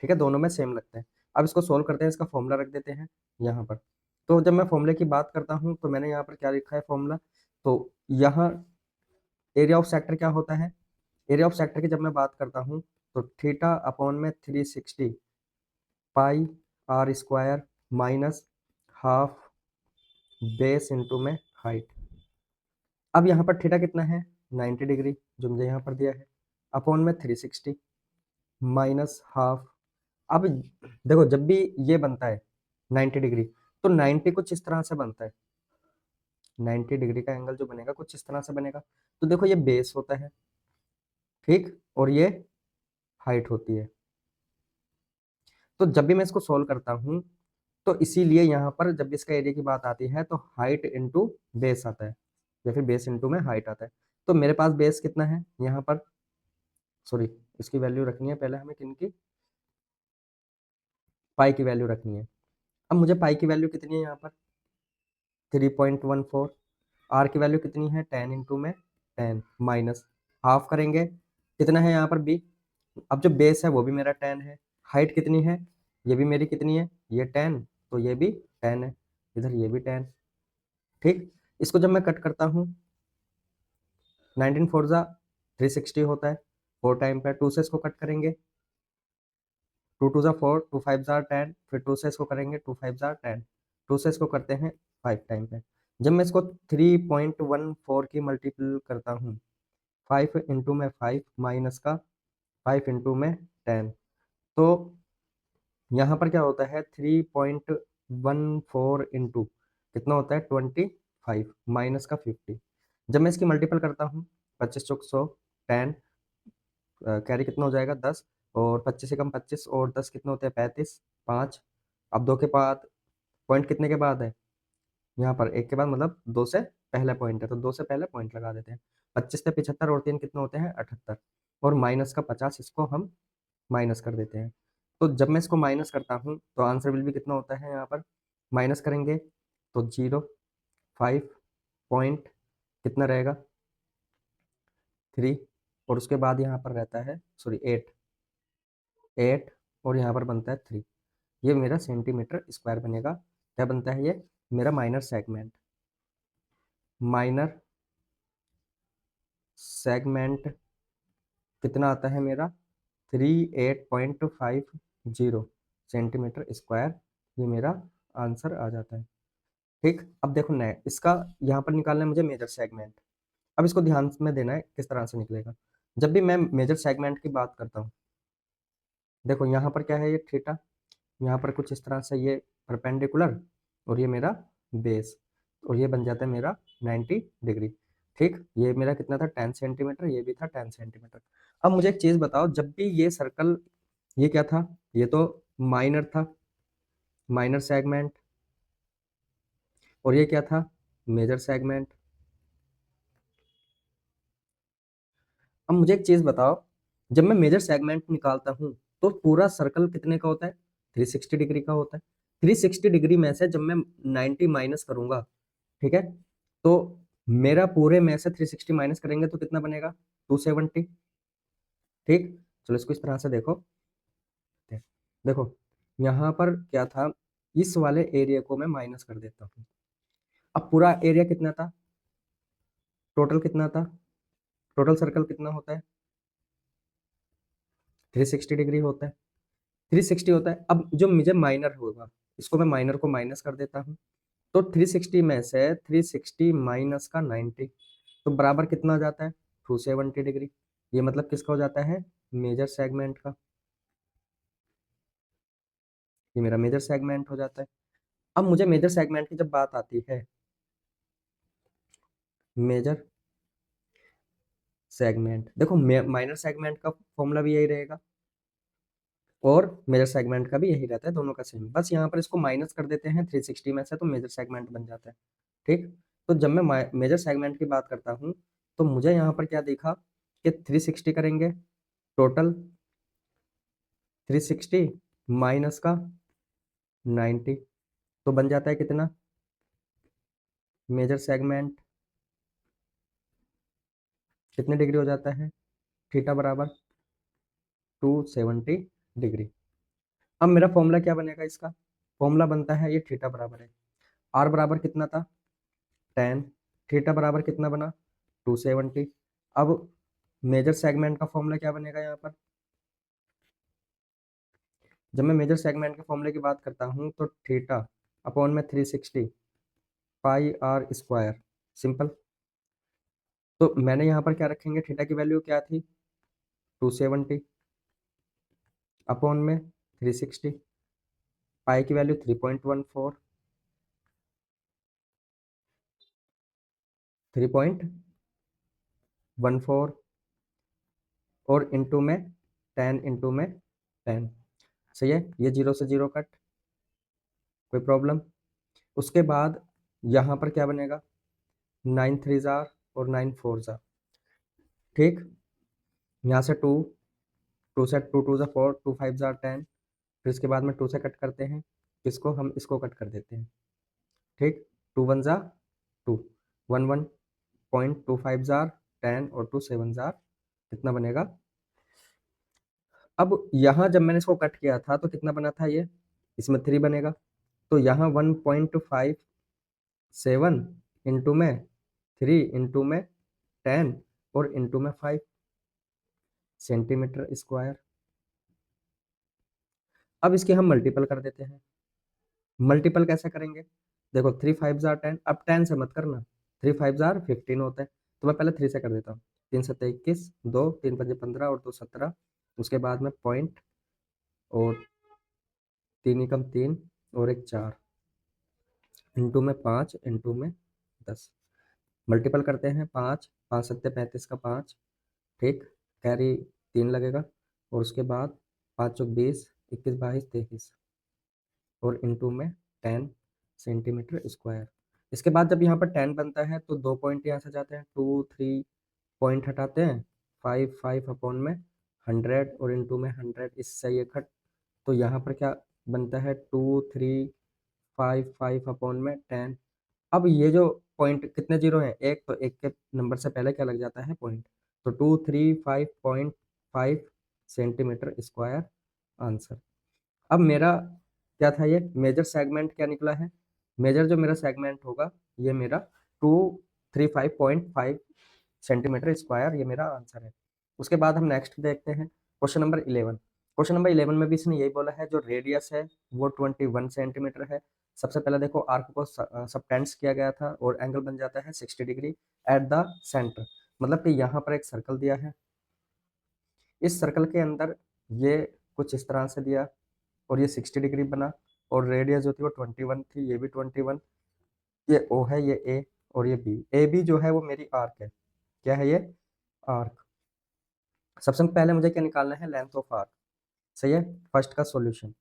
ठीक है, दोनों में सेम लगते हैं। अब इसको सोल्व करते हैं, इसका फॉर्मूला रख देते हैं यहाँ पर। तो जब मैं फॉर्मूले की बात करता हूँ तो मैंने यहाँ पर क्या लिखा है फॉर्मूला, तो यहाँ एरिया ऑफ सेक्टर क्या होता है, एरिया ऑफ सेक्टर की जब मैं बात करता हूँ तो थीटा अपॉन में 360 pi r square minus half base into में हाइट। अब यहाँ पर थीटा कितना है, 90 डिग्री, जो मुझे यहाँ पर दिया है, अपॉन में 360 माइनस हाफ। अब देखो जब भी ये बनता है 90 डिग्री, तो 90 कुछ इस तरह से बनता है, 90 डिग्री का एंगल जो बनेगा कुछ इस तरह से बनेगा। तो देखो ये बेस होता है, ठीक, और ये हाइट होती है। तो जब भी मैं इसको सोल्व करता हूँ तो इसीलिए यहाँ पर जब भी इसका एरिया की बात आती है तो हाइट इंटू बेस आता है, या फिर बेस इंटू में हाइट आता है। तो मेरे पास बेस कितना है यहाँ पर, सॉरी, इसकी वैल्यू रखनी है पहले हमें, किनकी, पाई की वैल्यू रखनी है। अब मुझे पाई की वैल्यू कितनी है यहाँ पर, 3.14। आर की वैल्यू कितनी है, 10 इंटू में 10 माइनस हाफ करेंगे, कितना है यहाँ पर बी। अब जो बेस है वो भी मेरा 10 है, हाइट कितनी है, ये भी मेरी कितनी है, ये 10, तो ये भी 10 है, इधर ये भी 10, ठीक। इसको जब मैं कट करता हूँ, 19 फोर जा 360 होता है, 4 टाइम पे 2 से इसको कट करेंगे, 2 टू जा 4, 2 फाइव जा 10, फिर 2 से इसको करेंगे, 2 फाइव जा 10, 2 से इसको करते हैं 5 टाइम पे। जब मैं इसको 3.14 की मल्टीपल करता हूँ, 5 इंटू में 5 माइनस का 5 इंटू में 10, तो यहाँ पर क्या होता है, 3.14 इंटू कितना होता है, 20 5 माइनस का 50। जब मैं इसकी मल्टीपल करता हूँ 25 चौक 100, 10 कैरी कितना हो जाएगा 10, और 25 से कम 25, और 10 कितने होते हैं 35, 5। अब 2 के बाद पॉइंट कितने के बाद है, यहाँ पर 1 के बाद, मतलब 2 से पहले पॉइंट है तो 2 से पहले पॉइंट लगा देते हैं। 25 से 75 और 3 कितने होते हैं 78, और माइनस का 50, इसको हम माइनस कर देते हैं। तो जब मैं इसको माइनस करता हूँ तो आंसर विल भी कितना होता है, यहाँ पर माइनस करेंगे तो 0, 5 पॉइंट कितना रहेगा 3, और उसके बाद यहाँ पर रहता है सॉरी 8, 8, और यहाँ पर बनता है 3। ये मेरा सेंटीमीटर स्क्वायर बनेगा। क्या बनता है ये, मेरा माइनर सेगमेंट। माइनर सेगमेंट कितना आता है मेरा 38.50 सेंटीमीटर स्क्वायर, ये मेरा आंसर आ जाता है। ठीक, अब देखो नए इसका यहाँ पर निकालना है मुझे मेजर सेगमेंट। अब इसको ध्यान में देना है किस तरह से निकलेगा। जब भी मैं मेजर सेगमेंट की बात करता हूँ, देखो यहाँ पर क्या है, ये थीटा, यहाँ पर कुछ इस तरह से ये परपेंडिकुलर, और ये मेरा बेस, और ये बन जाता है मेरा 90 डिग्री। ठीक, ये मेरा कितना था 10 सेंटीमीटर, ये भी था 10 सेंटीमीटर। अब मुझे एक चीज बताओ, जब भी ये सर्कल, ये क्या था, ये तो माइनर था, माइनर सेगमेंट, और ये क्या था मेजर सेगमेंट। अब मुझे एक चीज बताओ, जब मैं मेजर सेगमेंट निकालता हूँ तो पूरा सर्कल कितने का होता है 360 डिग्री का होता है। 360 डिग्री में से जब मैं 90 माइनस करूंगा, ठीक है, तो मेरा पूरे में से 360 माइनस करेंगे तो कितना बनेगा 270। ठीक, चलो इसको इस तरह से देखो, देखो यहाँ पर क्या था, इस वाले एरिया को मैं माइनस कर देता हूँ। अब पूरा एरिया कितना था, टोटल कितना था, टोटल सर्कल कितना होता है 360 डिग्री होता है, 360 होता है। अब जो मुझे माइनर होगा, इसको मैं माइनर को माइनस कर देता हूँ, तो 360 में से 360 माइनस का 90, तो बराबर कितना आ जाता है 270 डिग्री। ये मतलब किसका हो जाता है, मेजर सेगमेंट का। ये मेरा मेजर सेगमेंट हो जाता है। अब मुझे मेजर सेगमेंट की जब बात आती है, मेजर सेगमेंट, देखो माइनर सेगमेंट का फॉर्मूला भी यही रहेगा, और मेजर सेगमेंट का भी यही रहता है, दोनों का सेम। बस यहाँ पर इसको माइनस कर देते हैं 360 में से, तो मेजर सेगमेंट बन जाता है। ठीक, तो जब मैं मेजर सेगमेंट की बात करता हूँ तो मुझे यहाँ पर क्या देखा कि 360 करेंगे टोटल, 360 माइनस का 90, तो बन जाता है कितना, मेजर सेगमेंट कितने डिग्री हो जाता है, थीटा बराबर 270 डिग्री। अब मेरा फॉर्मूला क्या बनेगा, इसका फॉर्मूला बनता है, ये थीटा बराबर है, आर बराबर कितना था 10, थीटा बराबर कितना बना 270। अब मेजर सेगमेंट का फॉर्मूला क्या बनेगा यहाँ पर, जब मैं मेजर सेगमेंट के फॉर्मूले की बात करता हूँ तो थीटा अपॉन में 360 पाई आर स्क्वायर, सिंपल। तो मैंने यहाँ पर क्या रखेंगे, थीटा की वैल्यू क्या थी 270 अपॉन में 360, पाई की वैल्यू 3.14, 3.14, और इंटू में 10 इंटू में 10, सही है। ये जीरो से जीरो कट, कोई प्रॉब्लम। उसके बाद यहाँ पर क्या बनेगा 9 3 जार और 9 4 जार, ठीक, यहाँ से 2, 2 से 2 2 जार 4, 2 5 जार 10, फिर इसके बाद में 2 से कट करते हैं, इसको हम इसको कट कर देते हैं, ठीक, 2 1 जार 2, 1 1.25 जार 10, और 2 7 जार कितना बनेगा। अब यहाँ जब मैंने इसको कट किया था तो कितना बना था ये, इसमें 3 बनेगा, तो यहाँ 1.57 इंटू में 3 इंटू में 10 और इंटू में 5 सेंटीमीटर स्क्वायर। अब इसके हम मल्टीपल कर देते हैं। मल्टीपल कैसे करेंगे, देखो 3 5 जार 10, अब 10 से मत करना, 3 5 जार 15 होता है, तो मैं पहले 3 से कर देता हूँ। 3 7 21, 2 3 5 15 और 2 17, उसके बाद में पॉइंट, और 3 एकम 3 और एक 4, इंटू में 5 इंटू में 10 मल्टीपल करते हैं 5 5 सत्ते 35 का 5, ठीक, कैरी 3 लगेगा और उसके बाद 5 चौक 20 21 22 23 और इनटू में 10 सेंटीमीटर स्क्वायर। इसके बाद जब यहाँ पर 10 बनता है तो 2 पॉइंट यहाँ से जाते हैं, 2 3 पॉइंट हटाते हैं, 5 5 अपॉन में 100 और इनटू में 100, इससे ये कट, तो यहाँ पर क्या बनता है 2 3 5 5 अपॉन में 10। अब ये जो पॉइंट कितने जीरो हैं, एक, तो एक के नंबर से पहले क्या लग जाता है पॉइंट, तो 235.5 सेंटीमीटर स्क्वायर आंसर। अब मेरा क्या था, ये मेजर सेगमेंट क्या निकला है, मेजर जो मेरा सेगमेंट होगा ये मेरा 235.5 सेंटीमीटर स्क्वायर, ये मेरा आंसर है। उसके बाद हम नेक्स्ट देखते हैं क्वेश्चन नंबर 11। क्वेश्चन नंबर 11 में भी इसने यही बोला है, जो रेडियस है वो 21 सेंटीमीटर है। सबसे पहले देखो आर्क को सबटेंस किया गया था और एंगल बन जाता है 60 डिग्री एट द सेंटर, मतलब कि यहाँ पर एक सर्कल दिया है, इस सर्कल के अंदर ये कुछ इस तरह से दिया और ये 60 डिग्री बना और रेडियस जो थी वो 21 थी, ये भी 21, ये ओ है, ये ए और ये बी, ए बी जो है वो मेरी आर्क है। क्या है ये, आर्क। सबसे पहले मुझे क्या निकालना है, लेंथ ऑफ आर्क। सही है, फर्स्ट का सॉल्यूशन।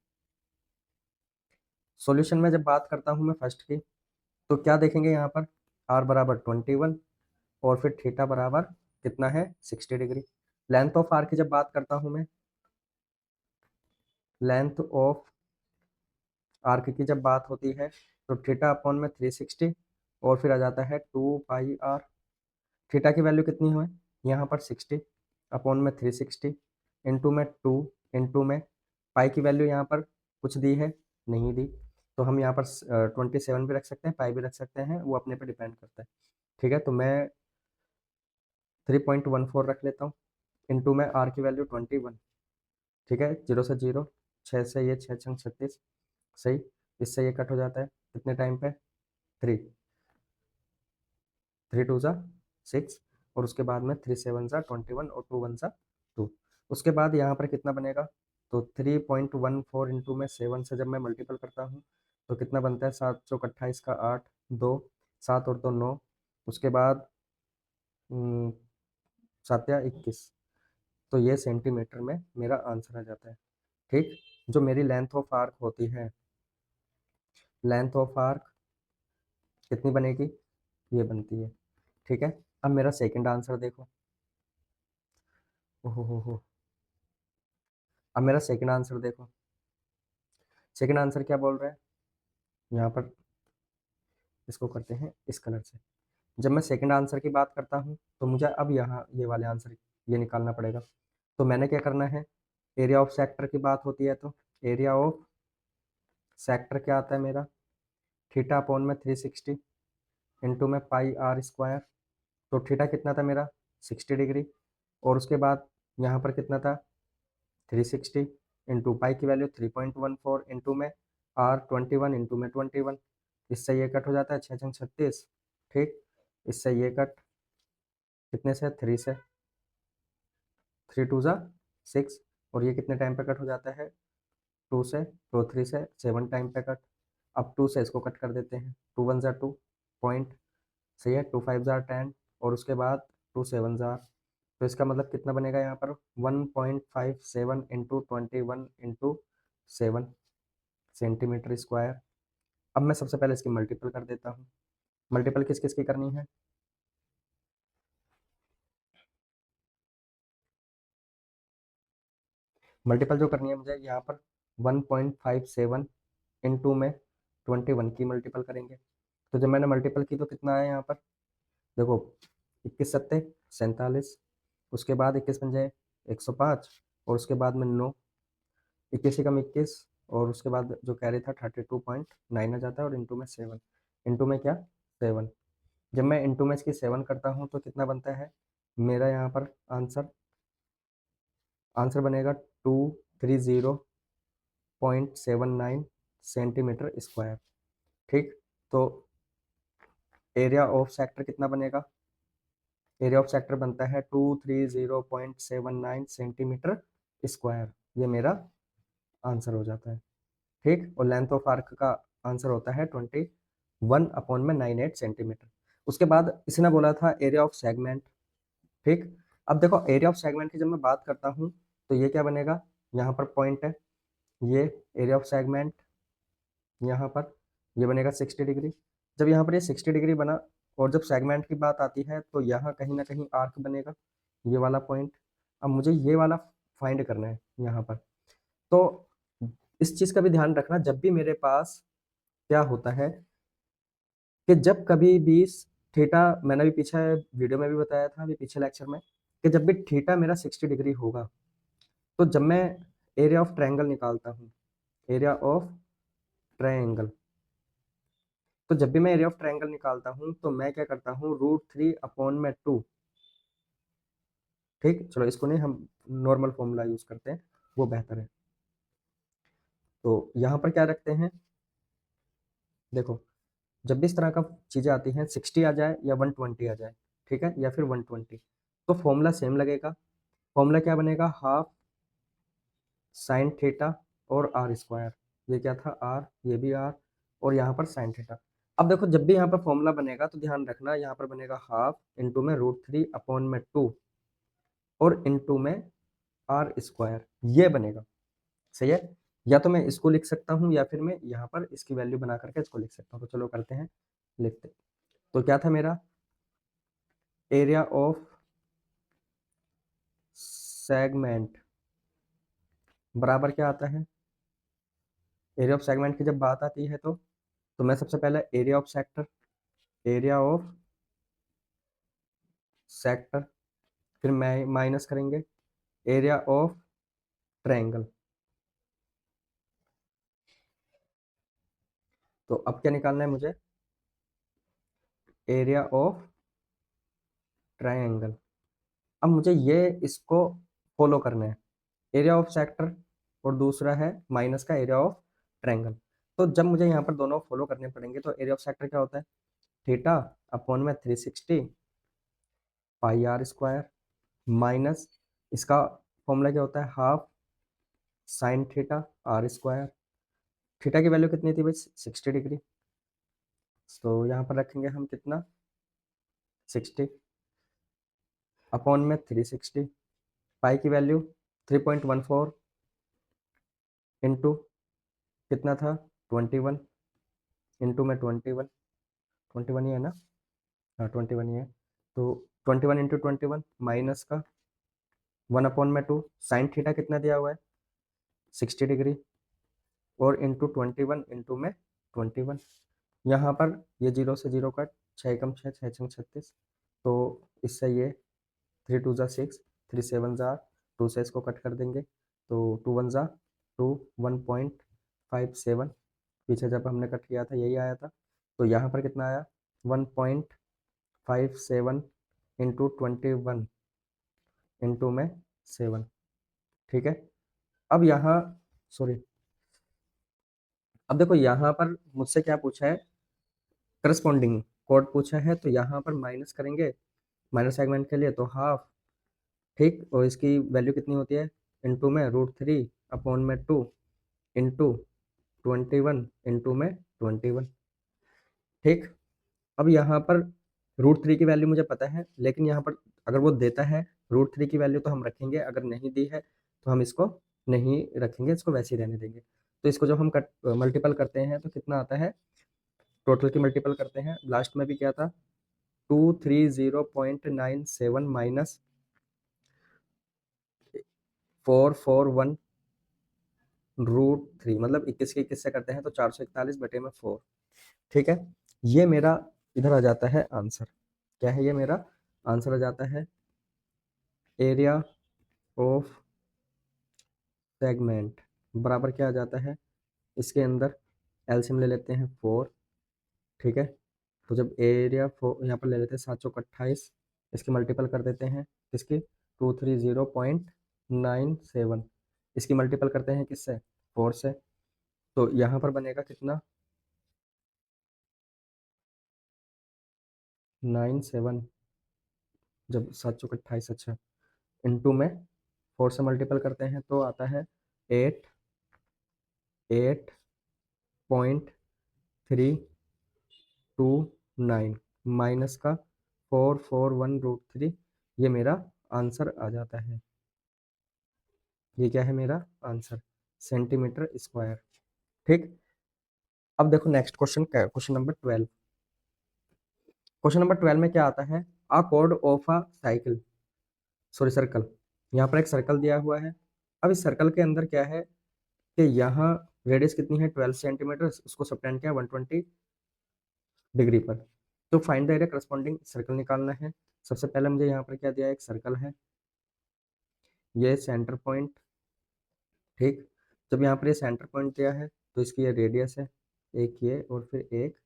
सॉल्यूशन में जब बात करता हूँ मैं फर्स्ट की, तो क्या देखेंगे यहाँ पर, आर बराबर 21 और फिर थीटा बराबर कितना है 60 डिग्री। लेंथ ऑफ आर्क की जब बात करता हूँ मैं, लेंथ ऑफ आर्क की जब बात होती है तो थीटा अपॉन में 360 और फिर आ जाता है 2 पाई आर। थीटा की वैल्यू कितनी है यहाँ पर 60 अपॉन में 360 इंटू में 2 इंटू में पाई की वैल्यू यहाँ पर कुछ दी है, नहीं दी, तो हम यहाँ पर 27 भी रख सकते हैं, पाई भी रख सकते हैं, वो अपने पे डिपेंड करता है। ठीक है, तो मैं 3.14 रख लेता हूँ इंटू में आर की वैल्यू 21। ठीक है, 0 से 0, 6 से ये 6 छंग 36, सही, इससे ये कट हो जाता है कितने टाइम पे, 3, 3 टू ज़ा 6 और उसके बाद में 3 7 ज़ा 21 और 2 1 ज़ा 2। उसके बाद यहाँ पर कितना बनेगा, तो 3.14 इंटू में 7 से जब मैं मल्टीपल करता हूँ तो कितना बनता है, 7 चौक 28 का 8, 2 7 और 2 9, उसके बाद 7 या 21, तो ये सेंटीमीटर में मेरा आंसर आ जाता है। ठीक, जो मेरी लेंथ ऑफ आर्क होती है, लेंथ ऑफ आर्क कितनी बनेगी, ये बनती है। ठीक है, अब मेरा सेकंड आंसर देखो, ओहो हो, अब मेरा सेकंड आंसर देखो, सेकंड आंसर क्या बोल रहा है, यहाँ पर इसको करते हैं इस कलर से। जब मैं सेकंड आंसर की बात करता हूँ तो मुझे अब यहाँ ये वाले आंसर ये निकालना पड़ेगा, तो मैंने क्या करना है, एरिया ऑफ सेक्टर की बात होती है तो एरिया ऑफ सेक्टर क्या आता है मेरा, थीटा अपॉन में 360 इंटू में पाई आर स्क्वायर, तो थीटा कितना था मेरा 60 डिग्री और उसके बाद यहाँ पर कितना था 360 इंटू पाई की वैल्यू 3.14 इंटू में आर 21 इंटू में 21, इससे ये कट हो जाता है 6 छंग 36, ठीक, इससे ये कट कितने से, 3 से, 3 टू ज़ा 6 और ये कितने टाइम पे कट हो जाता है 2 से, तो 3 से 7 टाइम पे कट। अब 2 से इसको कट कर देते हैं, 2 1 ज़ा 2 पॉइंट, सही है, 2 5 ज़ा 10 और उसके बाद 2 7 ज़ा, तो इसका मतलब कितना बनेगा यहाँ पर 1.57 इंटू 21 इंटू 7 सेंटीमीटर स्क्वायर। अब मैं सबसे पहले इसकी मल्टीपल कर देता हूँ, मल्टीपल किस किस की करनी है, मल्टीपल जो करनी है मुझे यहाँ पर 1.57 इंटू में 21 की मल्टीपल करेंगे, तो जब मैंने मल्टीपल की तो कितना आया यहाँ पर, देखो 21 सत्ते 47, उसके बाद 21 बन जाए 105 और उसके बाद में 9, 21 से कम 21 और उसके बाद जो कैरी था 32.9 आ जाता है और इंटू में 7, इंटू में क्या 7, जब मैं इंटू में इसकी 7 करता हूँ तो कितना बनता है मेरा यहाँ पर आंसर, आंसर बनेगा 230.79 सेंटीमीटर स्क्वायर। ठीक, तो एरिया ऑफ सेक्टर कितना बनेगा, एरिया ऑफ सेक्टर बनता है 230.79 सेंटीमीटर स्क्वायर, ये मेरा आंसर हो जाता है। ठीक, और लेंथ ऑफ आर्क का आंसर होता है 21 अपॉन में 98 सेंटीमीटर। उसके बाद इसने बोला था एरिया ऑफ सेगमेंट। ठीक, अब देखो एरिया ऑफ सेगमेंट की जब मैं बात करता हूँ तो ये क्या बनेगा, यहाँ पर पॉइंट है, ये एरिया ऑफ सेगमेंट, यहाँ पर ये बनेगा 60 डिग्री। जब यहाँ पर ये 60 डिग्री बना और जब सेगमेंट की बात आती है तो यहाँ कहीं ना कहीं आर्क बनेगा, ये वाला पॉइंट। अब मुझे ये वाला फाइंड करना है यहाँ पर। तो इस चीज़ का भी ध्यान रखना, जब भी मेरे पास क्या होता है कि जब कभी भी थीटा, मैंने भी पीछे वीडियो में भी बताया था, अभी पीछे लेक्चर में, कि जब भी थीटा मेरा 60 डिग्री होगा तो जब मैं एरिया ऑफ ट्रायंगल निकालता हूँ, एरिया ऑफ ट्रायंगल, तो जब भी मैं एरिया ऑफ ट्रायंगल निकालता हूँ तो मैं क्या करता हूँ, √3/2। ठीक, चलो इसको नहीं, हम नॉर्मल फॉर्मूला यूज करते हैं, वो बेहतर है। तो यहाँ पर क्या रखते हैं, देखो जब भी इस तरह का चीजें आती हैं, 60 आ जाए या 120 आ जाए, ठीक है, या फिर 120, तो फॉर्मूला सेम लगेगा। फॉर्मूला क्या बनेगा, हाफ साइन थीटा और आर स्क्वायर, ये क्या था आर, ये भी आर, और यहाँ पर साइन थीटा। अब देखो जब भी यहाँ पर फॉर्मूला बनेगा तो ध्यान रखना, यहाँ पर बनेगा हाफ इंटू में √3/2 और इंटू में आर स्क्वायर, ये बनेगा। सही है, या तो मैं इसको लिख सकता हूँ या फिर मैं यहाँ पर इसकी वैल्यू बना करके इसको लिख सकता हूँ। तो चलो करते हैं, लिखते हैं। तो क्या था मेरा, एरिया ऑफ सेगमेंट बराबर क्या आता है, एरिया ऑफ सेगमेंट की जब बात आती है तो मैं सबसे पहले area of sector, area of sector, फिर मैं माइनस करेंगे एरिया ऑफ ट्रायंगल। तो अब क्या निकालना है मुझे, एरिया ऑफ ट्रायंगल। अब मुझे ये इसको फॉलो करना है, एरिया ऑफ सेक्टर और दूसरा है माइनस का एरिया ऑफ ट्रायंगल। तो जब मुझे यहाँ पर दोनों फॉलो करने पड़ेंगे तो एरिया ऑफ सेक्टर क्या होता है, थीटा अपॉन में 360 पाई आर स्क्वायर, माइनस इसका फॉर्मूला क्या होता है, half sine theta r square. Theta की वैल्यू कितनी थी भाई, 60 डिग्री, तो यहाँ पर रखेंगे हम कितना, 60 अपॉन में 360, पाई की वैल्यू 3.14 इंटू कितना था 21, इंटू में 21, 21 ही है ना, हाँ 21 ही है। तो 21 इंटू 21 माइनस का 1/2, साइन थीटा कितना दिया हुआ है 60 डिग्री, और इंटू 21 इंटू में 21। यहाँ पर ये 0 से 0 कट, 6 कम 6, 6 छंग 36, तो इससे ये 3 2 ज़ा 6, 3 7 ज़ा 2 से इसको कट कर देंगे, तो 2 1 ज़ा 2, 1.57, पीछे जब हमने कट किया था यही आया था। तो यहाँ पर कितना आया 1.57 इंटू 21 इंटू में 7। ठीक है, अब यहाँ सॉरी, अब देखो यहाँ पर मुझसे क्या पूछा है, करस्पॉन्डिंग कोड पूछा है, तो यहाँ पर माइनस करेंगे, माइनस सेगमेंट के लिए तो हाफ, ठीक, और इसकी वैल्यू कितनी होती है, इंटू में √3/2 इंटू 21 इंटू में 21। ठीक, अब यहाँ पर √3 की वैल्यू मुझे पता है, लेकिन यहाँ पर अगर वो देता है √3 की वैल्यू तो हम रखेंगे, अगर नहीं दी है तो हम इसको नहीं रखेंगे, इसको वैसे ही रहने देंगे। तो इसको जब हम मल्टीपल करते हैं तो कितना आता है, टोटल की मल्टीपल करते हैं, लास्ट में भी क्या था 230.97 माइनस 441 √3, मतलब 21 के 21 से करते हैं तो 441/4। ठीक है, ये मेरा इधर आ जाता है आंसर, क्या है ये मेरा आंसर आ जाता है, एरिया ऑफ सेगमेंट बराबर क्या आ जाता है, इसके अंदर एलसीएम ले लेते हैं 4। ठीक है, तो जब एरिया 4 यहाँ पर ले लेते हैं 728, इसकी मल्टीपल कर देते हैं, इसकी 230.97, इसकी मल्टीपल करते हैं किससे, 4 से, तो यहाँ पर बनेगा कितना 97, जब 728, अच्छा, इंटू में 4 से मल्टीपल करते हैं तो आता है 8.329। माइनस का 441√3, ये मेरा आंसर आ जाता है। ये क्या है मेरा आंसर, सेंटीमीटर स्क्वायर। ठीक, अब देखो next question, question number 12। Question number 12 में क्या आता है, अ cord of a cycle, sorry circle. यहाँ पर एक सर्कल दिया हुआ है। अब इस सर्कल के अंदर क्या है कि यहाँ रेडियस कितनी है 12 सेंटीमीटर, उसको सबटेंड किया 120 डिग्री पर। तो find the area corresponding circle निकालना है। सबसे पहले मुझे यहाँ पर क्या दिया है, एक सर्कल है, ये सेंटर पॉइंट। ठीक, जब यहाँ पर ये सेंटर पॉइंट दिया है तो इसकी ये रेडियस है, एक ये और फिर एक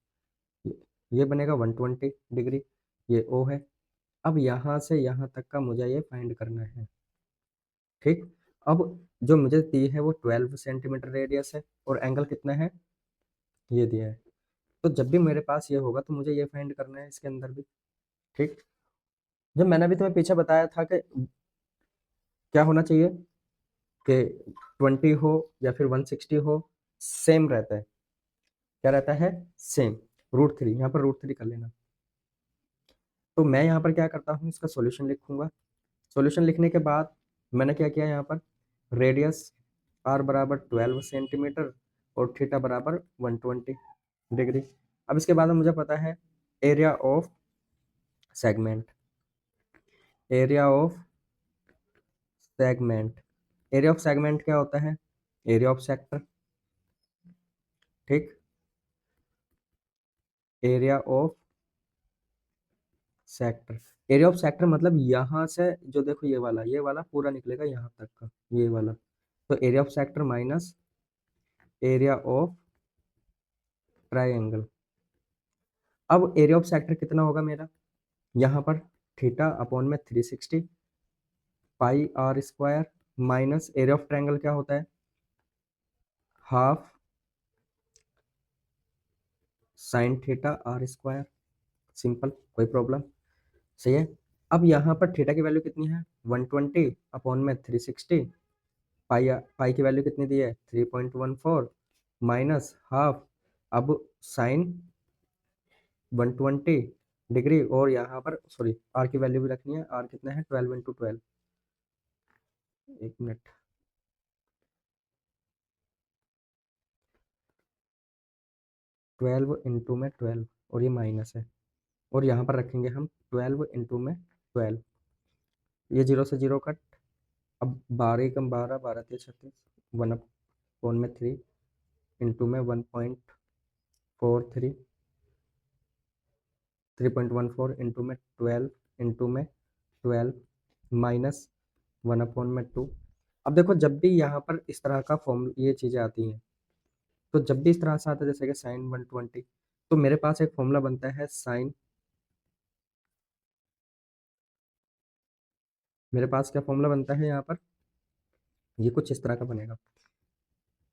ये बनेगा 120 डिग्री, ये ओ है। अब यहाँ से यहाँ तक का मुझे ये फाइंड करना है। ठीक, अब जो मुझे दी है वो 12 सेंटीमीटर रेडियस है और एंगल कितना है, ये दिया है। तो जब भी मेरे पास ये होगा तो मुझे ये फाइंड करना है इसके अंदर भी। ठीक, जब मैंने अभी तुम्हें पीछे बताया था कि क्या होना चाहिए कि 20 हो या फिर 160 हो, सेम रहता है। क्या रहता है, सेम। √3, यहाँ पर √3 कर लेना। तो मैं यहाँ पर क्या करता हूँ, इसका सॉल्यूशन लिखूंगा। सॉल्यूशन लिखने के बाद मैंने क्या किया, यहाँ पर रेडियस r बराबर 12 सेंटीमीटर और थीटा बराबर 120 डिग्री। अब इसके बाद में मुझे पता है area of segment, area of segment, area of segment क्या होता है, एरिया ऑफ सेक्टर। ठीक, area of sector, area of sector मतलब यहाँ से जो देखो ये वाला पूरा निकलेगा यहाँ तक का, ये वाला। तो area of sector minus area of triangle. अब एरिया ऑफ सेक्टर कितना होगा मेरा, यहाँ पर थीटा अपॉन में 360 pi r square minus area of triangle क्या होता है, half sine theta r square. Simple, कोई प्रॉब्लम, सही है। अब यहाँ पर थीटा की वैल्यू कितनी है 120 अपॉन में 360, पाई पाई की वैल्यू कितनी दी है 3.14 माइनस हाफ, अब साइन 120 डिग्री और यहाँ पर सॉरी आर की वैल्यू भी रखनी है, आर कितना है 12 × 12, एक मिनट, 12 × 12 और ये माइनस है और यहाँ पर रखेंगे हम 12 × 12, ये 0 से 0 कट। अब 12 कम 12, 12 × 36, 1/3 इंटू में 1.43, 3.14 इंटू में 12 इंटू में 12 माइनस 1/2। अब देखो जब भी यहाँ पर इस तरह का फॉर्म ये चीज़ें आती हैं, तो जब भी इस तरह से आता है जैसे कि साइन 120, तो मेरे पास एक फॉर्मूला बनता है साइन, मेरे पास क्या फॉर्मूला बनता है यहाँ पर, ये कुछ इस तरह का बनेगा,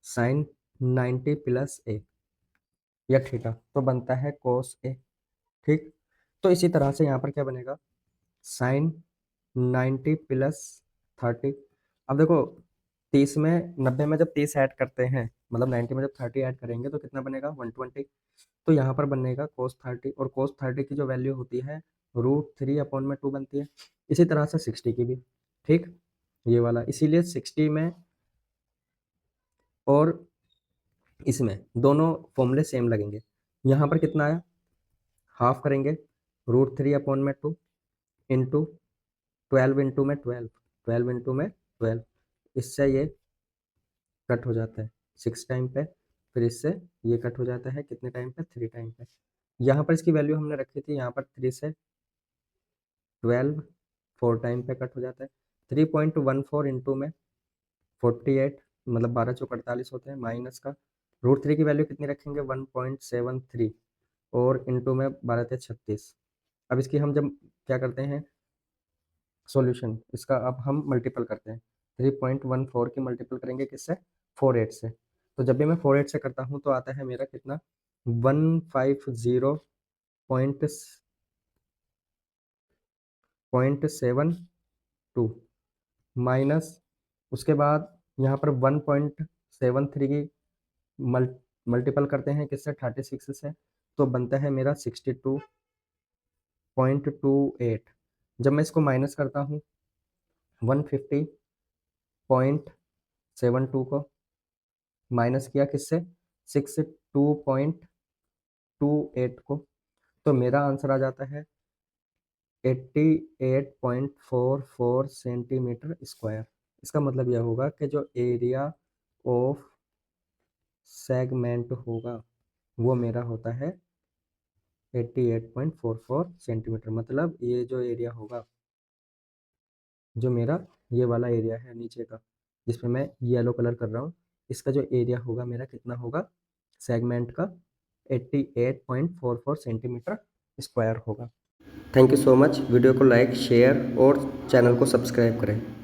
साइन 90 प्लस ए या थीटा तो बनता है कोस ए। ठीक, तो इसी तरह से यहाँ पर क्या बनेगा, साइन 90 प्लस 30। अब देखो 30 में 90 में जब 30 ऐड करते हैं, मतलब 90 में जब 30 ऐड करेंगे तो कितना बनेगा 120। तो यहाँ पर बनेगा कोस 30 और कोस 30 की जो वैल्यू होती है √3/2 बनती है। इसी तरह से 60 की भी। ठीक, ये वाला इसीलिए 60 में और इसमें दोनों फॉर्मूले सेम लगेंगे। यहाँ पर कितना आया, हाफ करेंगे √3/2 इंटू 12 इंटू में 12, 12 इंटू में 12, इससे ये कट हो जाता है 6 टाइम पे, फिर इससे ये कट हो जाता है कितने टाइम पे, 3 टाइम पे। यहाँ पर इसकी वैल्यू हमने रखी थी, यहाँ पर 3 से 12 4 टाइम पे कट हो जाता है। 3.14 इंटू में 48, मतलब 12×4 = 48 होते हैं, माइनस का √3 की वैल्यू कितनी रखेंगे 1.73 और इंटू में 12×36। अब इसकी हम जब क्या करते हैं सॉल्यूशन, इसका अब हम मल्टीपल करते हैं, 3.14 की मल्टीपल करेंगे किससे 48 से। तो जब भी मैं 48 से करता हूँ तो आता है मेरा कितना 150.72 माइनस, उसके बाद यहाँ पर 1.73 की मल्टीपल करते हैं किससे 36 से, तो बनता है मेरा 62 0.28 जब मैं इसको माइनस करता हूँ 150.72 को माइनस किया किससे 62.28 को, तो मेरा आंसर आ जाता है 88.44 सेंटीमीटर स्क्वायर। इसका मतलब यह होगा कि जो एरिया ऑफ सेगमेंट होगा वो मेरा होता है 88.44 सेंटीमीटर। मतलब ये जो एरिया होगा, जो मेरा ये वाला एरिया है नीचे का जिसमें मैं येलो कलर कर रहा हूँ, इसका जो एरिया होगा मेरा कितना होगा सेगमेंट का 88.44 सेंटीमीटर स्क्वायर होगा। Thank you so much. Video को लाइक शेयर और चैनल को सब्सक्राइब करें।